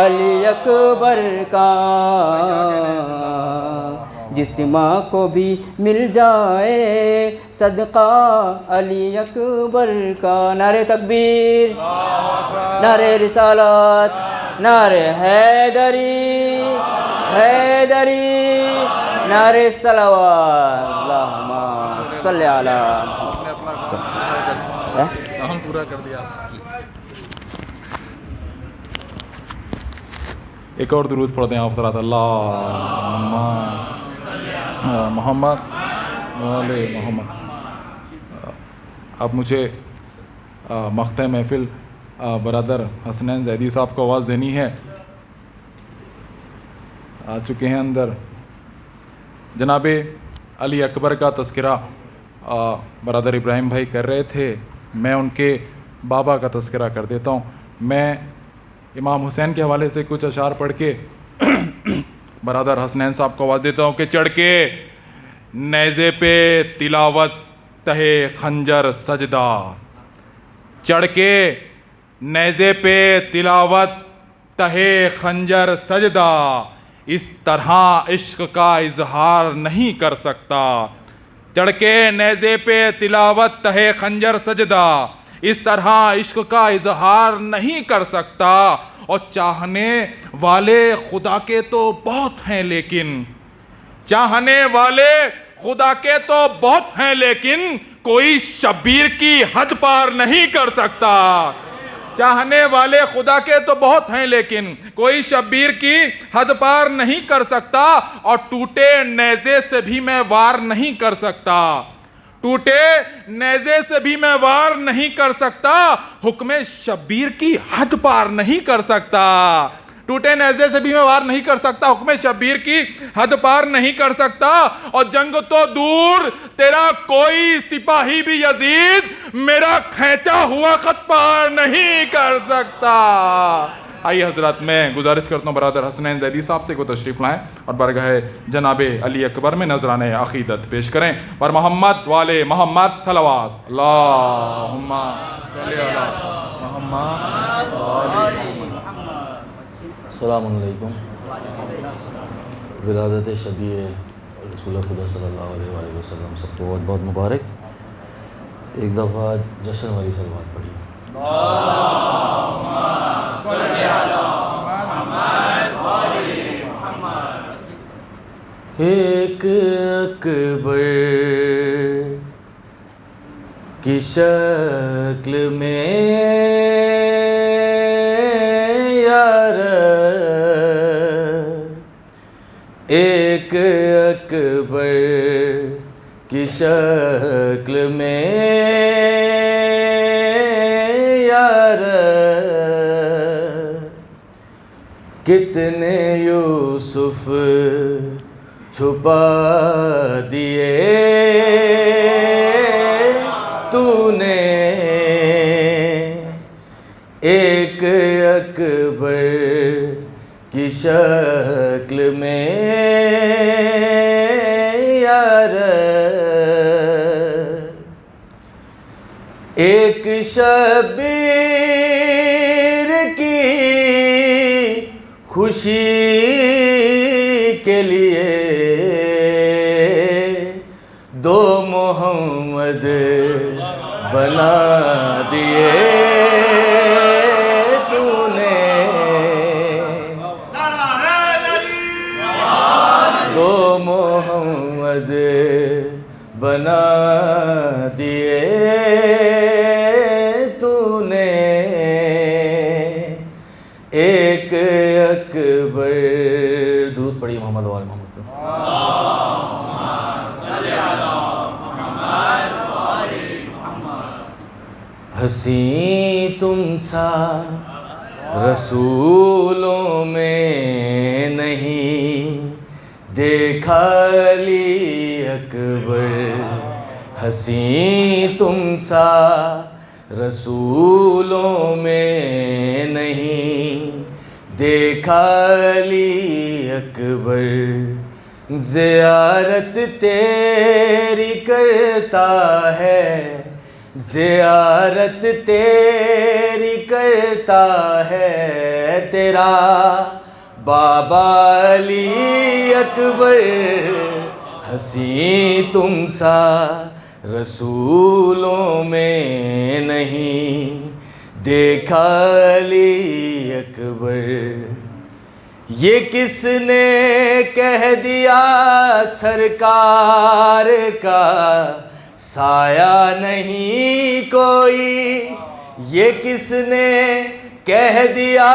علی اکبر کا، جس ماں کو بھی مل جائے صدقہ علی اکبر کا۔ نعرہ تکبیر، نعرہ رسالت، نعرہ حیدری، حیدری، نعرہ صلوات، اللہم صلی علی ہم پورا کر دیا۔ ایک اور درود پڑھتے ہیں آپ حضرات، اللہم محمد وعلی محمد۔ اب مجھے مقطع محفل برادر حسنین زیدی صاحب کو آواز دینی ہے، آ چکے ہیں اندر۔ جناب علی اکبر کا تذکرہ برادر ابراہیم بھائی کر رہے تھے، میں ان کے بابا کا تذکرہ کر دیتا ہوں۔ میں امام حسین کے حوالے سے کچھ اشعار پڑھ کے برادر حسنین صاحب کو آواز دیتا ہوں کہ چڑھ کے نیزے پہ تلاوت تہے خنجر سجدہ، چڑھ کے نیزے پہ تلاوت تہے خنجر سجدہ، اس طرح عشق کا اظہار نہیں کر سکتا، چڑھ کے نیزے پہ تلاوت تہے خنجر سجدہ، اس طرح عشق کا اظہار نہیں کر سکتا، اور چاہنے والے خدا کے تو بہت ہیں لیکن، چاہنے والے خدا کے تو بہت ہیں لیکن کوئی شبیر کی حد پار نہیں کر سکتا، چاہنے والے خدا کے تو بہت ہیں لیکن کوئی شبیر کی حد پار نہیں کر سکتا، اور ٹوٹے نیزے سے بھی میں وار نہیں کر سکتا، ٹوٹے نیزے سے بھی میں وار نہیں کر سکتا، حکم شبیر کی حد پار نہیں کر سکتا، ٹوٹے نیزے سے بھی میں وار نہیں کر سکتا، حکم شبیر کی حد پار نہیں کر سکتا، اور جنگ تو دور تیرا کوئی سپاہی بھی یزید میرا کھینچا ہوا خط پار نہیں کر سکتا۔ آئیے حضرات، میں گزارش کرتا ہوں برادر حسنین زیدی صاحب سے کو تشریف لائیں اور برگاہ جناب علی اکبر میں نذرانہ عقیدت پیش کریں، اور محمد والے محمد صلوات، اللہم صلی علی محمد والے محمد۔ السلام علیکم۔ ولادت شبیہ رسول خدا صلی اللہ علیہ وآلہ وسلم سب کو بہت بہت مبارک۔ ایک دفعہ جشن والی صلوات پڑھی۔ ایک اکبر کی شکل میں یار، ایک اکبر کی شکل میں یار، کتنے یوسف چھپا دیے تو نے، ایک اکبر کی شکل میں یار، ایک شبیر کی خوشی کے لیے دو محمد بنا دیے تو نے، دو محمد بنا دیے تو نے، ہنسی تم سا رسولوں میں نہیں دیکھا علی اکبر، ہنسی تم سا رسولوں میں نہیں دیکھا علی اکبر، زیارت تیری کرتا ہے، زیارت تیری کرتا ہے تیرا بابا علی اکبر، ہنسی تم سا رسولوں میں نہیں دیکھا علی اکبر۔ یہ کس نے کہہ دیا سرکار کا سایہ نہیں کوئی، یہ کس نے کہہ دیا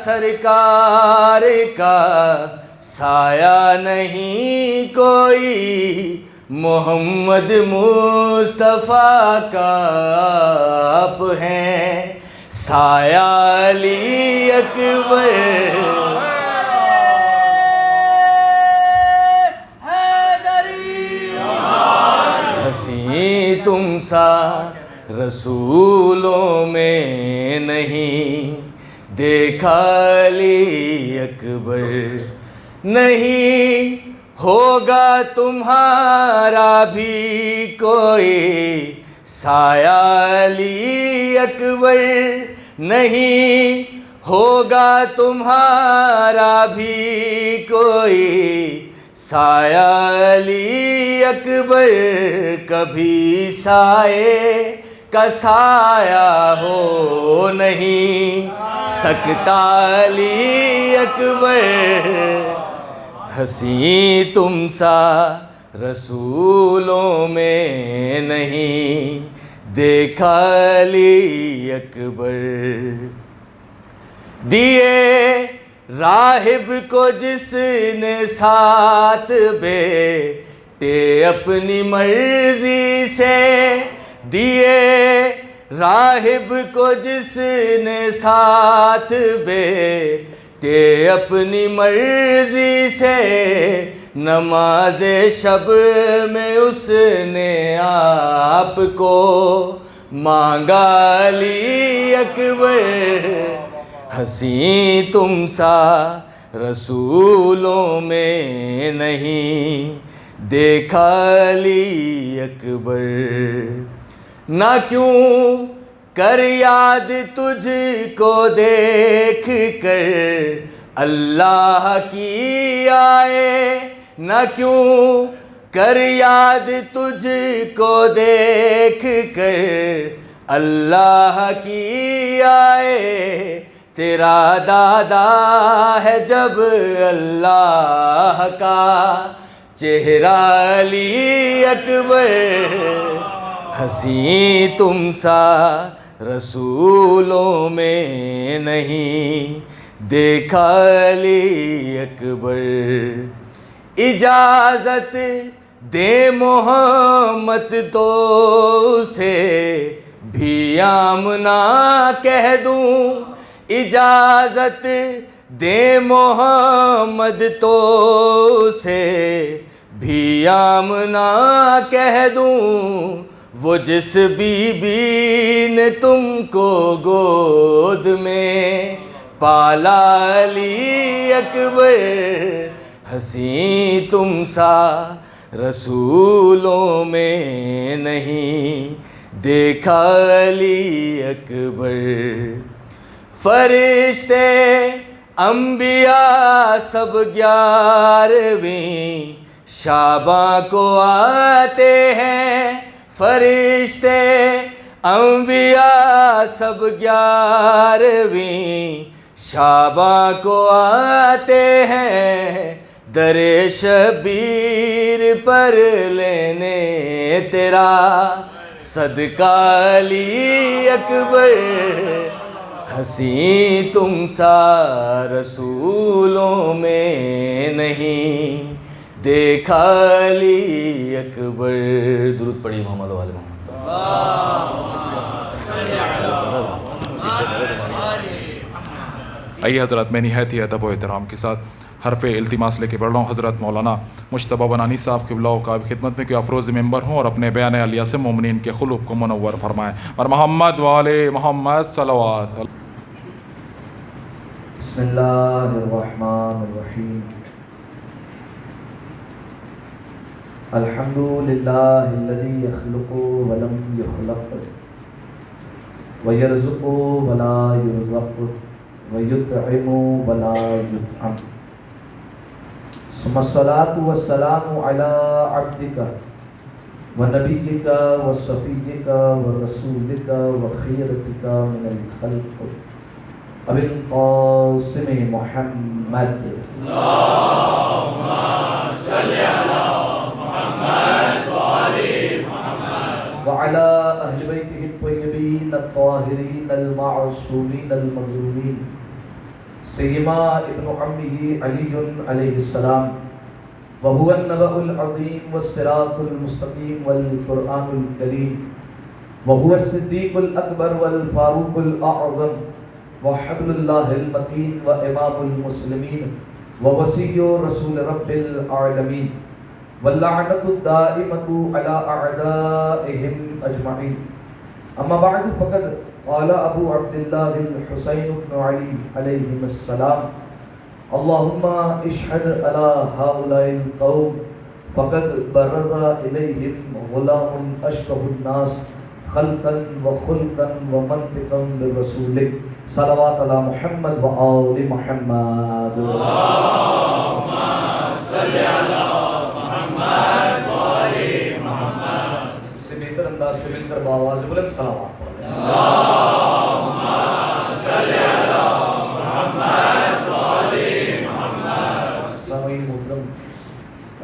سرکار کا سایہ نہیں کوئی، محمد مصطفیٰ کا آپ ہیں سایہ علی اکبر۔ ہنسی تم سا رسولوں میں نہیں دیکھا علی اکبر، نہیں ہوگا تمہارا بھی کوئی سایہ علی اکبر، نہیں ہوگا تمہارا بھی کوئی سایہ علی اکبر، کبھی سائے کا سایہ ہو نہیں سکتا علی اکبر، ہنسی تم سا رسولوں میں نہیں دیکھا علی اکبر، دیے راہب کو جس نے ساتھ بیٹے اپنی مرضی سے، دیے راہب کو جس نے ساتھ بیٹے اپنی مرضی سے، نماز شب میں اس نے آپ کو مانگا علی اکبر، ہنسی تم سا رسولوں میں نہیں دیکھا علی اکبر، نہ کیوں کر یاد تجھ کو دیکھ کر اللہ کی آئے، نہ کیوں کر یاد تجھ کو دیکھ کر اللہ کی آئے، تیرا دادا ہے جب اللہ کا چہرہ علی اکبر، ہنسی تم سا رسولوں میں نہیں دیکھا علی اکبر، اجازت دے محمد تو اسے بھی آمنا کہہ دوں، اجازت دے محمد تو اسے بھی آمنا کہہ دوں، وہ جس بی بی نے تم کو گود میں پالا علی اکبر، ہنسی تم سا رسولوں میں نہیں دیکھا علی اکبر، فرشتے انبیاء سب 11ویں شعباں کو آتے ہیں، فرشتے انبیاء سب 11ویں شعباں کو آتے ہیں، در شبیر پر لینے تیرا صدقہ علی اکبر، ہنسی تم سا رسولوں میں نہیں دیکھا علی اکبر۔ درود پڑھیے محمد و آل محمد۔ آئیے حضرت، میں نہایت ہی ادب و احترام کے ساتھ حرف التماس لے کے بڑھ رہا ہوں حضرت مولانا مجتبیٰ بنانی صاحب قبلہ کا خدمت میں کہ افروز ممبر ہوں اور اپنے بیان علیہ سے مومنین کے قلوب کو منور فرمائیں. اور محمد وآل محمد صلوات. بسم اللہ الرحمن الرحیم. الحمد للہ الذی یخلق ولم یخلق ویرزق ولا یرزق ویطعم ولا یطعم. ثم الصلاة والسلام على عبدك ونبيك وصفيك ورسولك وخيرتك من الخلق أبي القاسم محمد. اللهم صل على محمد وآل محمد وعلى أهل بيته الطيبين الطاهرين المعصومين المظلومين سيما ابن عمه علي عليه السلام وهو النبأ العظيم والصراط المستقيم والقرآن الكريم وهو الصديق الأكبر والفاروق الأعظم وحبل الله المتين وإمام المسلمين ووصي رسول رب العالمين واللعنة الدائمة على أعدائهم أجمعين. أما بعد فقد قال أبو عبد الله الحسين بن علي عليهم السلام اللهم اشهد على هؤلاء القوم فقد برز إليهم غلام أشبه الناس خلقا وخلقا ومنطقا برسولك صلوات على محمد وآل محمد. اللهم صل على محمد وآل محمد. اس سے بہتر انداز سے مل کر بآواز بلند صلوات پڑھیں. اللهم صل على محمد وآل محمد. سامعین محترم،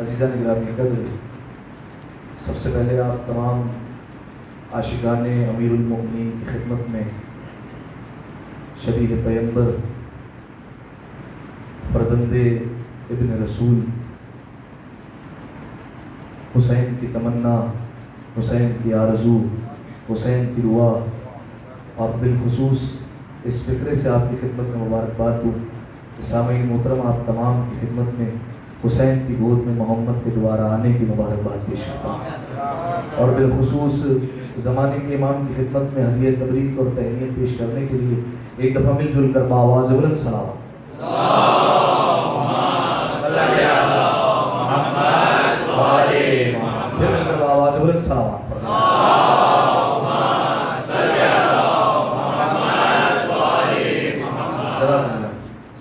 عزیزان گرامی قدر، سب سے پہلے آپ تمام عاشقان امیر المؤمنین کی خدمت میں شبیہ پیغمبر، فرزند ابن رسول، حسین کی تمنا، حسین کی آرزو، حسین کی دعا، اور بالخصوص اس فکرے سے آپ کی خدمت میں مبارکباد دوں. سامعین محترم، آپ تمام کی خدمت میں حسین کی گود میں محمد کے دوبارہ آنے کی مبارکباد پیش کرتا ہوں، اور بالخصوص زمانے کے امام کی خدمت میں ہدیہ تبریک اور تہنیت پیش کرنے کے لیے ایک دفعہ مل جل کر بآواز بلند صلوات. اللهم صل علی محمد وآل محمد. پھر مل کر بآواز بلند صلوات. اللهم صل علی محمد وآل محمد. جزاک اللہ.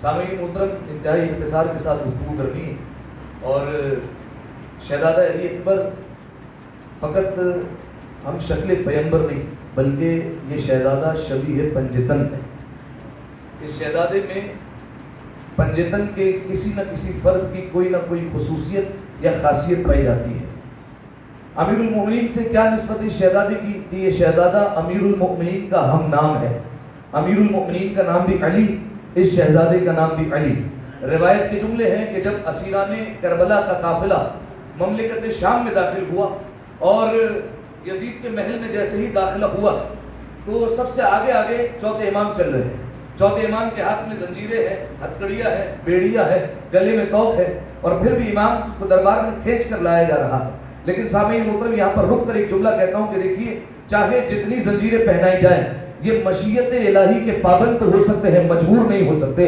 سامعین محترم، انتہائی اختصار کے ساتھ گفتگو کرنی ہے، اور شہزادہ علی اکبر فقط ہم شکل پیغمبر نہیں بلکہ یہ شہزادہ شبیہ پنجتن ہے. اس شہزادے میں پنجتن کے کسی نہ کسی فرد کی کوئی نہ کوئی خصوصیت یا خاصیت پائی جاتی ہے. امیر المؤمنین سے کیا نسبت اس شہزادے کی کہ یہ شہزادہ امیر المؤمنین کا ہم نام ہے. امیر المؤمنین کا نام بھی علی، اس شہزادے کا نام بھی علی. روایت کے جملے ہیں کہ جب اسیران کربلا کا قافلہ مملکت شام میں داخل ہوا اور یزید کے محل میں جیسے ہی داخلہ ہوا تو سب سے آگے آگے چوتھے امام چل رہے ہیں. چوتھے امام کے ہاتھ میں زنجیریں ہیں، ہتکڑیاں ہیں، بیڑیا ہے، گلے میں توق ہے، اور پھر بھی امام کو دربار میں کھینچ کر لایا جا رہا ہے. لیکن سامعین محترم، یہاں پر رک کر ایک جملہ کہتا ہوں کہ دیکھیے، چاہے جتنی زنجیریں پہنائی جائیں یہ مشیت الہی کے پابند ہو سکتے ہیں، مجبور نہیں ہو سکتے.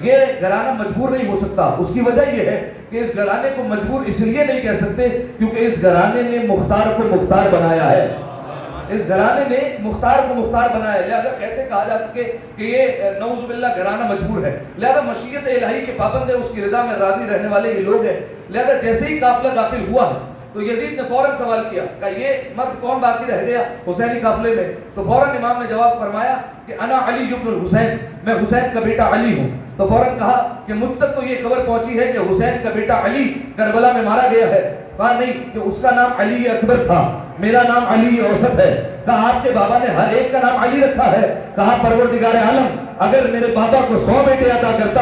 یہ گھرانہ مجبور نہیں ہو سکتا. اس کی وجہ یہ ہے کہ اس گھرانے کو مجبور اس لیے نہیں کہہ سکتے کیونکہ اس گھرانے نے مختار کو مختار بنایا ہے. اس گھرانے نے مختار کو مختار بنایا ہے. لہذا کیسے کہا جا سکے کہ یہ نعوذ باللہ گھرانہ مجبور ہے. لہذا مشیت الہی کے پابند ہے، اس کی رضا میں راضی رہنے والے یہ لوگ ہیں. لہذا جیسے ہی قافلہ داخل ہوا ہے تو یزید نے فوراً سوال کیا کہ یہ مرد کون باقی رہ گیا حسینی قافلے میں؟ تو فوراً امام نے جواب فرمایا کہ انا علی ابن الحسین، میں حسین کا بیٹا علی ہوں. تو فوراً کہا کہ مجھ تک تو یہ خبر پہنچی ہے کہ حسین کا بیٹا علی کربلا میں مارا گیا ہے. کہا نہیں، کہ اس کا نام علی اکبر تھا، میرا نام علی اوسط ہے. کہا آپ کے بابا نے ہر ایک کا نام علی رکھا ہے. کہا پروردگار عالم اگر میرے بابا کو 100 بیٹے عطا کرتا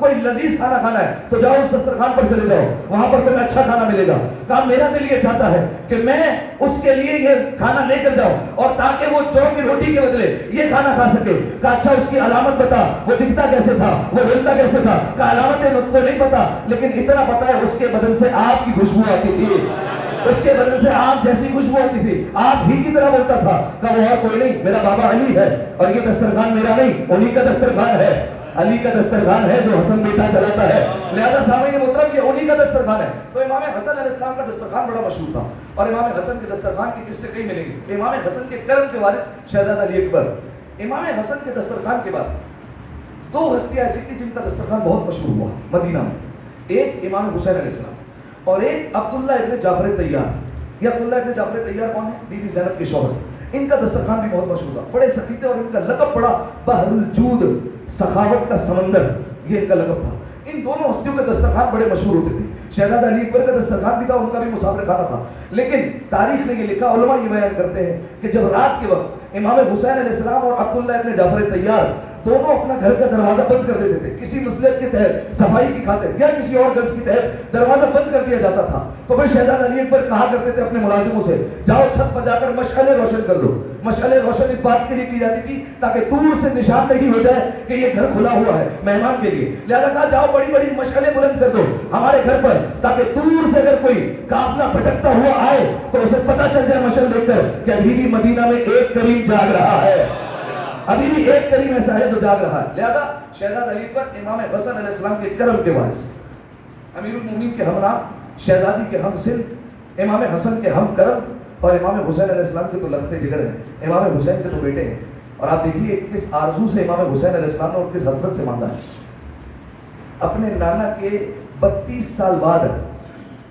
کوئی لذیذ کھانا کھانا ہے تو جاؤ اس دسترخوان پر چلے جاؤ, وہاں پر تمہیں اچھا کھانا ملے گا. کہا میرا دل یہ چاہتا ہے کہ میں اس کے لیے یہ کھانا لے کر جاؤں اور تاکہ وہ جو کی روٹی کے بدلے یہ کھانا کھا سکے. کہا اچھا اس کی علامت بتا, وہ دکھتا کیسے تھا, وہ بولتا کیسے تھا. کہا علامتیں تو نہیں پتا, لیکن اتنا پتا ہے اس کے بدن سے آپ کی خوشبو آتی تھی, اس کے بدن سے آپ جیسی خوشبو آتی تھی, آپ ہی کی طرح بولتا تھا. کہا وہ اور کوئی نہیں, میرا بابا علی ہے, اور یہ دسترخوان میرا نہیں, انہی کا دسترخوان ہے, علی کا دسترخوان ہے جو حسن بیٹا چلاتا ہے. لہذا سامعین محترم یہ انہی کا دسترخوان ہے. تو امام حسن علیہ السلام کا دسترخوان بڑا مشہور تھا, اور امام حسن کے دسترخوان کے قصے کئی ملیں گے. امام حسن کے کرم کے وارث شہزادہ علی اکبر. امام حسن کے دسترخوان کے بعد دو ہستیاں ایسی تھیں جن کا دسترخوان بہت مشہور ہوا مدینہ میں. ایک امام حسین علیہ السلام اور ایک عبداللہ ابن جعفر طیار. یہ عبداللہ ابن جعفر طیار کون ہے؟ بی بی زینب کے شوہر. ان کا دسترخوان بھی بہت مشہور تھا, بڑے سخی تھے, اور ان کا لقب پڑا بحر الجود, سخاوت کا سمندر, یہ ان کا لقب تھا. ان دونوں ہستیوں کے دسترخوان بڑے مشہور ہوتے تھے. شہزادہ علی اکبر کا دسترخوان بھی تھا, ان کا بھی مسافر خانہ تھا. لیکن تاریخ میں یہ لکھا, علماء یہ بیان کرتے ہیں کہ جب رات کے وقت امام حسین علیہ السلام اور عبداللہ ابن جعفر طیار دونوں اپنا گھر کا دروازہ بند کر دیتے تھے, کسی مصلحت کے تحت, صفائی کی خاطر یا کسی اور غرض کی تحت دروازہ بند کر دیا جاتا تھا, تو پھر شہزادہ علی اکبر کہا کرتے تھے اپنے ملازموں سے, جاؤ چھت پر جا کر مشعلیں روشن کر دو. مشعلیں روشن اس بات کے لیے کی جاتی تھی تاکہ دور سے نشان نہیں ہو جائے کہ یہ گھر کھلا ہوا ہے مہمان کے لیے. لہذا کہا جاؤ بڑی بڑی مشعلیں بلند کر دو ہمارے گھر پر, تاکہ دور سے اگر کوئی قافلہ بھٹکتا ہوا آئے تو اسے پتہ چل جائے مشعل دیکھ کر کہ ابھی بھی مدینہ میں ایک کریم جاگ رہا ہے, ابھی بھی ایک کریم ایسا ہے جو جاگ رہا ہے. لہذا شہزادہ علی پر امام حسن علیہ السلام کے کرم کے وارث, امیر المومنین کے ہم نام, شہزادی کے ہم سن, امام حسن کے ہم کرم, اور امام حسین علیہ السلام کے تو لخت جگر ہیں, امام حسین کے تو بیٹے ہیں. اور آپ دیکھیے کس آرزو سے امام حسین علیہ السلام نے اور کس حسرت سے مانگا ہے. اپنے نانا کے 32 سال بعد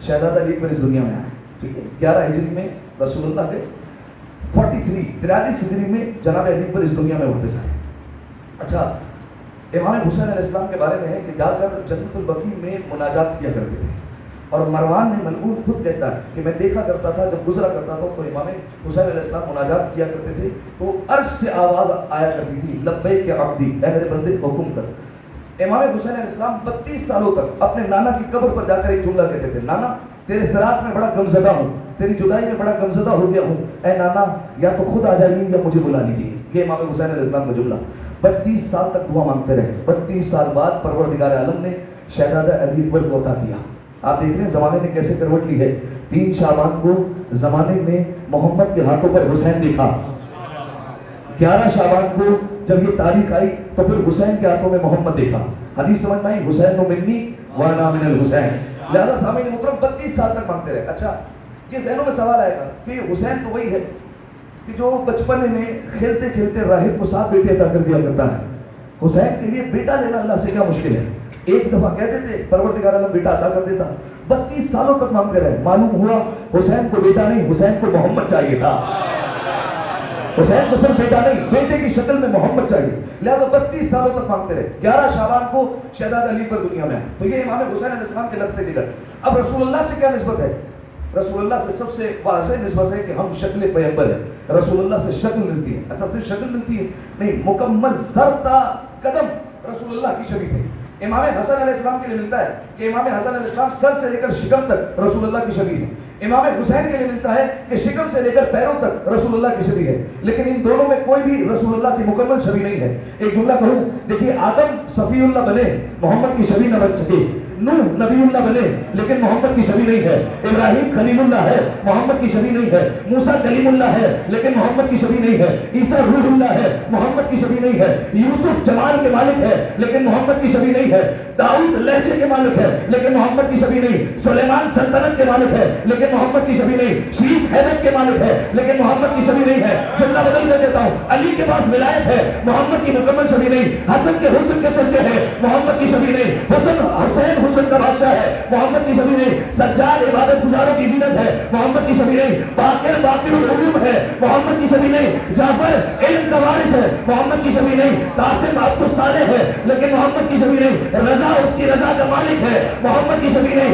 شہزادہ علی اکبر اس دنیا میں آئے, ٹھیک ہے, 11 ہجری میں رسول اللہ کے 43 ہجری میں جناب علی اکبر اس دنیا میں واپس آئے. اچھا, امام حسین علیہ السلام کے بارے میں ہے کہ جا کر جنت البقیع میں مناجات کیا کرتے تھے, اور مروان نے ملعون خود کہتا ہے کہ میں دیکھا کرتا تھا جب گزرا کرتا تھا تو امام حسین علیہ السلام مناجات کیا کرتے تھے تو عرش سے آواز آیا کرتی تھی, لبیک عبدی, اے میرے بندے حکم کر. امام حسین علیہ السلام 32 سالوں تک اپنے نانا کی قبر پر جا کر ایک جملہ کہتے تھے, نانا تیرے فراق میں بڑا غمزدہ ہوں, تیری جدائی میں بڑا غمزدہ ہو گیا ہوں, اے نانا یا تو خود آ جائیے یا مجھے بلا لیجیے. یہ امام حسین علیہ السلام کا جملہ. 32 سال تک دعا مانگتے رہے. 32 سال بعد پروردگار عالم نے شہزادہ علی اکبر کو عطا کیا. آپ دیکھ رہے ہیں زمانے نے کیسے کروٹ لی ہے. 3 شعبان کو زمانے میں محمد کے ہاتھوں پر حسین دیکھا, 11 شعبان کو جب یہ تاریخ آئی تو پھر حسین کے ہاتھوں میں محمد دیکھا. حدیث سمجھ میں آئی, حسین منی وانا من الحسین. لہذا سامعین محترم 32 سال تک مانگتے رہے. اچھا, یہ ذہنوں میں سوال آئے گا کہ حسین تو وہی ہے کہ جو بچپنے میں کھیلتے کھیلتے راہب کو 7 بیٹے عطا کر دیا کرتا ہے. حسین کے لیے بیٹا لینا اللہ سے کیا مشکل ہے, ایک دفعہ کہہ دیتے پروردگار عالم بیٹا عطا کر دیتا. 32 سالوں تک مانگتے رہے. معلوم ہوا حسین کو بیٹا نہیں, حسین کو محمد چاہیے تھا. حسین کو صرف بیٹا نہیں, بیٹے کی شکل میں محمد چاہیے. لہذا 32 سالوں تک مانگتے رہے. 11 شعبان کو شہزادہ علی پر دنیا میں آئے. تو یہ امام حسین علیہ السلام کے لگتے جگر. اب رسول اللہ سے کیا نسبت ہے؟ رسول اللہ سے سب سے واضح نسبت ہے کہ ہم شکل پیغمبر ہیں. رسول اللہ سے شکل ملتی ہے. اچھا, صرف شکل ملتی ہے نہیں, مکمل سر تا قدم رسول اللہ کی شبیہ تھے. امام حسن علیہ السلام کے لیے ملتا ہے کہ امام حسن علیہ السلام سر سے لے کر شکم تک رسول اللہ کی شبیہ ہے. امام حسین کے لیے ملتا ہے کہ شکم سے لے کر پیروں تک رسول اللہ کی شبیہ ہے. لیکن ان دونوں میں کوئی بھی رسول اللہ کی مکمل شبیہ نہیں ہے. ایک جملہ کہوں, دیکھیے آدم صفی اللہ بنے, محمد کی شبیہ نہ بن سکے. نوح نبی اللہ بنے لیکن محمد کی شبیہ نہیں ہے. ابراہیم خلیل اللہ ہے, محمد کی شبیہ نہیں ہے. موسیٰ کلیم اللہ ہے لیکن محمد کی شبیہ نہیں ہے. عیسیٰ روح اللہ ہے, محمد کی شبیہ نہیں ہے. یوسف جمال کے مالک ہے لیکن محمد کی شبیہ نہیں ہے. داؤد لہجے کے مالک ہے لیکن محمد کی شبیہ نہیں. سلیمان سلطنت کے مالک ہے لیکن محمد کی شبیہ نہیں. شیش حیبت کے مالک ہے لیکن محمد کی شبیہ نہیں ہے. جملہ بدل کر دیتا ہوں, علی کے پاس ولایت ہے, محمد کی مکمل شبیہ نہیں. حسن کے حسن کے چرچے ہیں, محمد کی شبیہ نہیں. حسین حسن کا بادشاہ ہے, محمد کی شبیہ نہیں. سجاد عبادت گزاروں کی زینت ہے, محمد کی شبیہ نہیں. باقر العلوم ہے, محمد کی شبیہ نہیں. جعفر علم کا وارث ہے, محمد کی شبیہ نہیں. قاسم عبد الصالح ہے لیکن محمد کی شبیہ نہیں. رضا اس کی رضا کا مالک ہے, محمد کی شبیہ نہیں.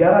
11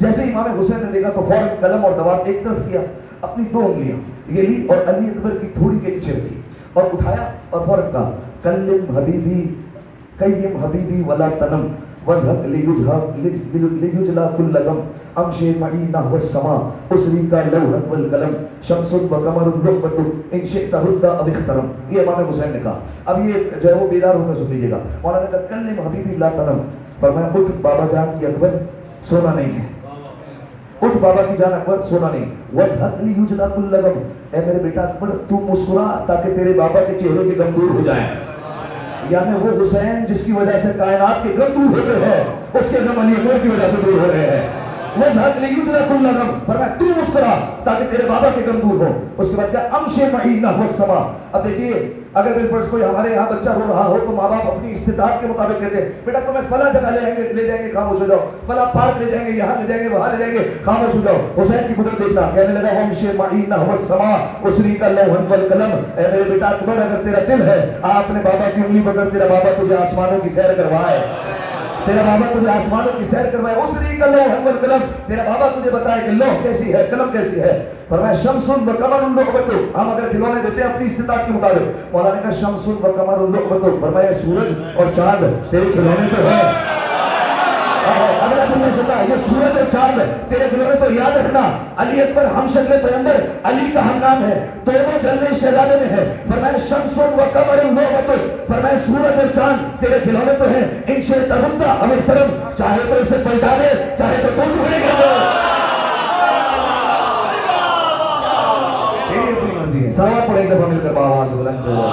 جیسے ہی امام حسین نے دیکھا تو فوراً قلم اور دوات ایک طرف کیا, اپنی 2 انگلیاں یہ لی اور علی اکبر کی تھوڑی کے نیچے رکھی اور اٹھایا اور فوراً کہا کلم حبیبی قیم حبیبی ولا تنم وزہق لیجلا کل غم امشی معی نحو السما اسری کا لوحا والقلم شمس و قمر رغبت ان شئت رد اب اخترم. یہ امام حسین نے کہا. اب یہ جو ہے وہ بیدار ہو کر سن لیجیے گا. مولانا نے کہا کلم حبیبی لا تنم, فرمایا اٹھ بابا جان کی اکبر سونا نہیں ہے, اٹھ بابا کی جان اکبر سونا نہیں. وزہق لیجلا کل غم, اے میرے بیٹا اکبر تو مسکرا تاکہ تیرے بابا کے چہرے کے غم دور ہو جائیں. یعنی وہ حسین جس کی وجہ سے کائنات کے غم دور ہوتے ہیں اس کے غم علی اکبر کی وجہ سے دور ہو رہے ہیں. وزہق لیجلا کل غم, فرمایا تو مسکرا تاکہ تیرے بابا کے غم دور ہو. اس کے بعد کیا امشی معی نحو السما. اب دیکھیے اگر بالفرض کوئی ہمارے یہاں بچہ رو رہا ہو تو ماں باپ اپنی استطاعت کے مطابق کہتے ہیں بیٹا تمہیں فلاں جگہ لے جائیں گے خاموش ہو جاؤ, فلاں پارک لے جائیں گے, یہاں لے جائیں گے, وہاں لے جائیں گے, خاموش ہو جاؤ. حسین کی قدرت دیکھنا, کہنے لگا وامشی معی نحو السما اسری کا لوحا والقلم. اے میرے بیٹا اکبر اگر تیرا دل ہے اپنے بابا کی انگلی پکڑ, تیرا بابا تجھے آسمانوں کی سیر کروائے, تیرا بابا تجھے آسمانوں کی سیر کروائے. اسری کا لوحا والقلم, تیرا بابا تجھے بتائے کہ لوح کیسی ہے, قلم کیسی ہے. فرمایا شمس و قمر لعبت, ہم اگر کھلونے دیتے ہیں اپنی استطاعت کے مطابق. مولانا نے کہا شمس و قمر لعبت, فرمایا سورج اور چاند تیرے کھلونے تو ہے. اگلا جملہ سنا, یہ سورج اور چاند تیرے کھلونے تو. یاد رکھنا علی اکبر ہم شکل پیغمبر, علی کا ہم نام ہے, دونوں جلوے شہزادے میں ہے. فرمایا شمس و قمر لعبت, فرمایا سورج اور چاند تیرے کھلونے تو ہیں. ان شئت رد اب احترم, چاہے تو اسے پلٹا دے, چاہے تو 2 ٹکڑے کر دے. سوال پڑھیں ایک دفعہ مل کر آواز بلند کرو.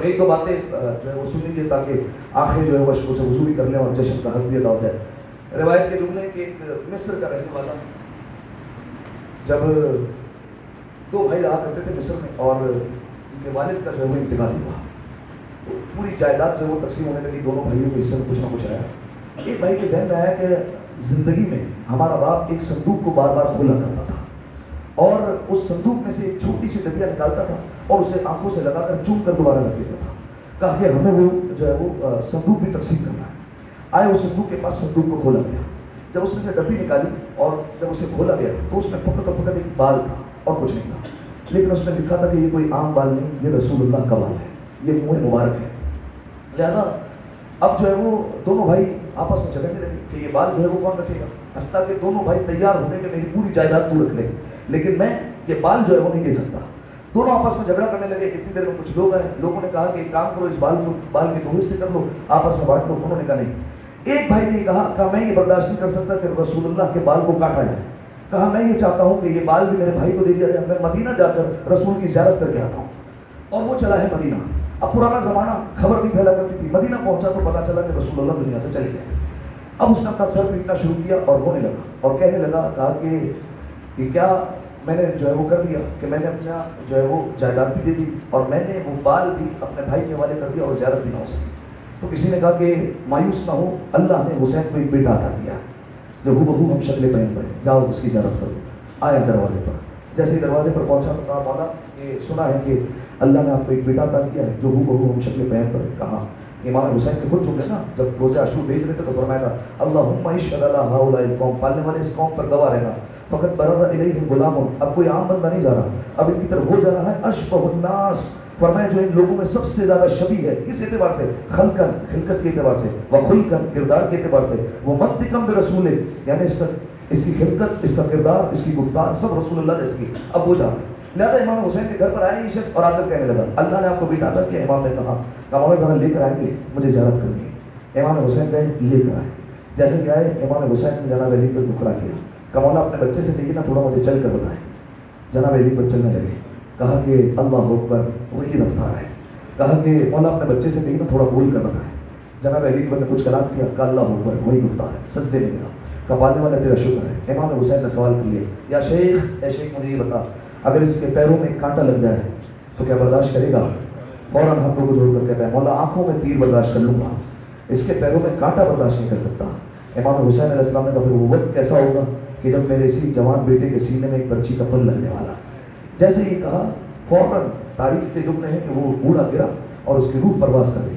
ایک 2 باتیں جو ہے وہ سن لیجیے تاکہ آخر جو ہے وہ اشکوں سے وصولی کر لیں اور جشن کا حق بھی ادا ہوتا ہے. روایت کے جملے کہ ایک مصر کا رہنے والا, جب 2 بھائی رہا کرتے تھے مصر میں اور ان کے والد کا جو ہے وہ انتقال ہوا تو پوری جائیداد جو ہے وہ تقسیم ہونے لگی, دونوں بھائیوں کے حصے میں کچھ نہ کچھ آیا. ایک بھائی کے ذہن میں آیا کہ زندگی میں ہمارا باپ ایک صندوق کو بار بار کھولا کرتا تھا اور اس صندوق میں سے ایک چھوٹی سی ڈبیا نکالتا تھا اور اسے آنکھوں سے لگا کر چوم کر دوبارہ رکھ دیتا تھا. کہا کہ ہمیں وہ جو ہے وہ صندوق بھی تقسیم کرنا ہے. آئے اس صندوق کے پاس, صندوق کو کھولا گیا. جب اس میں سے ڈبی نکالی اور جب اسے کھولا گیا تو اس میں فقط اور فقط ایک بال تھا اور کچھ نہیں تھا, لیکن اس نے لکھا تھا کہ یہ کوئی عام بال نہیں, یہ رسول اللہ کا بال ہے, یہ منہ مبارک ہے. لہذا اب جو ہے وہ دونوں بھائی آپس میں جھگڑنے لگے کہ یہ بال جو ہے وہ کون رکھے گا. حتیٰ کہ دونوں بھائی تیار ہوتے کہ میری پوری جائیداد تو رکھ لے, لیکن میں یہ بال جو ہے وہ نہیں دے سکتا. دونوں آپس میں جھگڑا کرنے لگے. اتنی دیر میں کچھ لوگ آئے, لوگوں نے کہا کہ ایک کام کرو, اس بال کے 2 حصے کر لو, آپس میں بانٹ لو. انہوں نے کہا نہیں. ایک بھائی نے کہا میں یہ برداشت نہیں کر سکتا کہ رسول اللہ کے بال کو کاٹا جائے. کہا میں یہ چاہتا ہوں کہ یہ بال بھی میرے بھائی کو دے دیا جائے, میں مدینہ جا کر رسول کی زیارت کر کے آتا ہوں. اور وہ چلا ہے مدینہ. اب پرانا زمانہ, خبر نہیں پھیلا کرتی تھی. مدینہ پہنچا تو پتا چلا کہ رسول اللہ دنیا سے چلے گئے. اب اس نے اپنا سر پیٹنا شروع کیا اور رونے لگا اور کہنے لگا, کہا کہ کیا میں نے جو ہے وہ کر دیا کہ میں نے اپنا جو ہے وہ جائیداد بھی دے دی اور میں نے وہ بال بھی اپنے بھائی کے حوالے کر دیا اور زیارت بھی نہ ہو سکی. تو کسی نے کہا کہ مایوس نہ ہو, اللہ نے حسین کو ایک بیٹا عطا کیا جو ہو ہم شکل پیغمبر ہے, جاؤ اس کی زیارت کرو. آیا دروازے پر, جیسے ہی دروازے پر پہنچا تو کہا مولا یہ سنا ہے کہ اللہ نے آپ کو ایک بیٹا عطا کیا ہے جو ہو ہم شکل پیغمبر ہے. کہا امام حسین کے خود جملے نا, جب روزہ عاشور بھیج رہے تھے تو فرمایا تھا اللہم اشہد علی ہؤلاء القوم, پالنے والے اس قوم پر گواہ رہنا, فقط برر الیہم غلام. اب کوئی عام بندہ نہیں جا رہا, اب ان کی طرف وہ جا رہا ہے اشبہ الناس, فرمایا جو ان لوگوں میں سب سے زیادہ شبیہ ہے. کس اعتبار سے؟ خلقن, خلقت کے اعتبار سے, وخلقن, کردار کے اعتبار سے, ومنطقا برسول, یعنی اس کی خلقت, اس کا کردار, اس کی گفتار سب رسول اللہ جیسی. اب وہ جا رہا ہے. لہٰذا امام حسین کے گھر پر آئے یہ شخص اور آ کر کہنے لگا اللہ نے آپ کو بیٹا عطا کیا. امام نے کہا مولا ذرا لے کر آئیں گے, مجھے زیارت کرنی ہے. امام حسین گئے, لے کر آئے. جیسے کہ آئے امام حسین نے جناب علی پر کھڑا کیا. کہا مولا اپنے بچے سے کہیے نا تھوڑا مجھے چل کر بتائیں. جناب علی پر چلنے لگے. کہا کہ اللہ اکبر, وہی رفتار ہے. کہا کہ مولا اپنے بچے سے کہیے نا تھوڑا بول کر بتائیں. جناب علی پر نے کچھ کلام کیا. کہا اللہ اکبر, وہی گفتار ہے. سجدے میں گرا. کہا پالنے والا تیرا شکر ہے. امام حسین نے سوال کر لیا, یا شیخ, اے شیخ مجھے یہ بتا, اگر اس کے پیروں میں کانٹا لگ جائے تو کیا برداشت کرے گا؟ فوراً ہاتھوں کو جوڑ کر کہتا ہے مولا آنکھوں میں تیر برداشت کر لوں گا, اس کے پیروں میں کانٹا برداشت نہیں کر سکتا. امام حسین علیہ السلام نے کہا پھر وہ وقت کیسا ہوگا کہ جب میرے اسی جوان بیٹے کے سینے میں ایک پرچی کا پل لگنے والا. جیسے ہی کہا فوراً تاریخ کے جملے ہیں کہ وہ بوڑھا گرا اور اس کی روح پرواز کر گئی.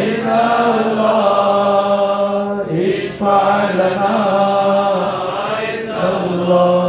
إلا الله اشفع لنا إلا الله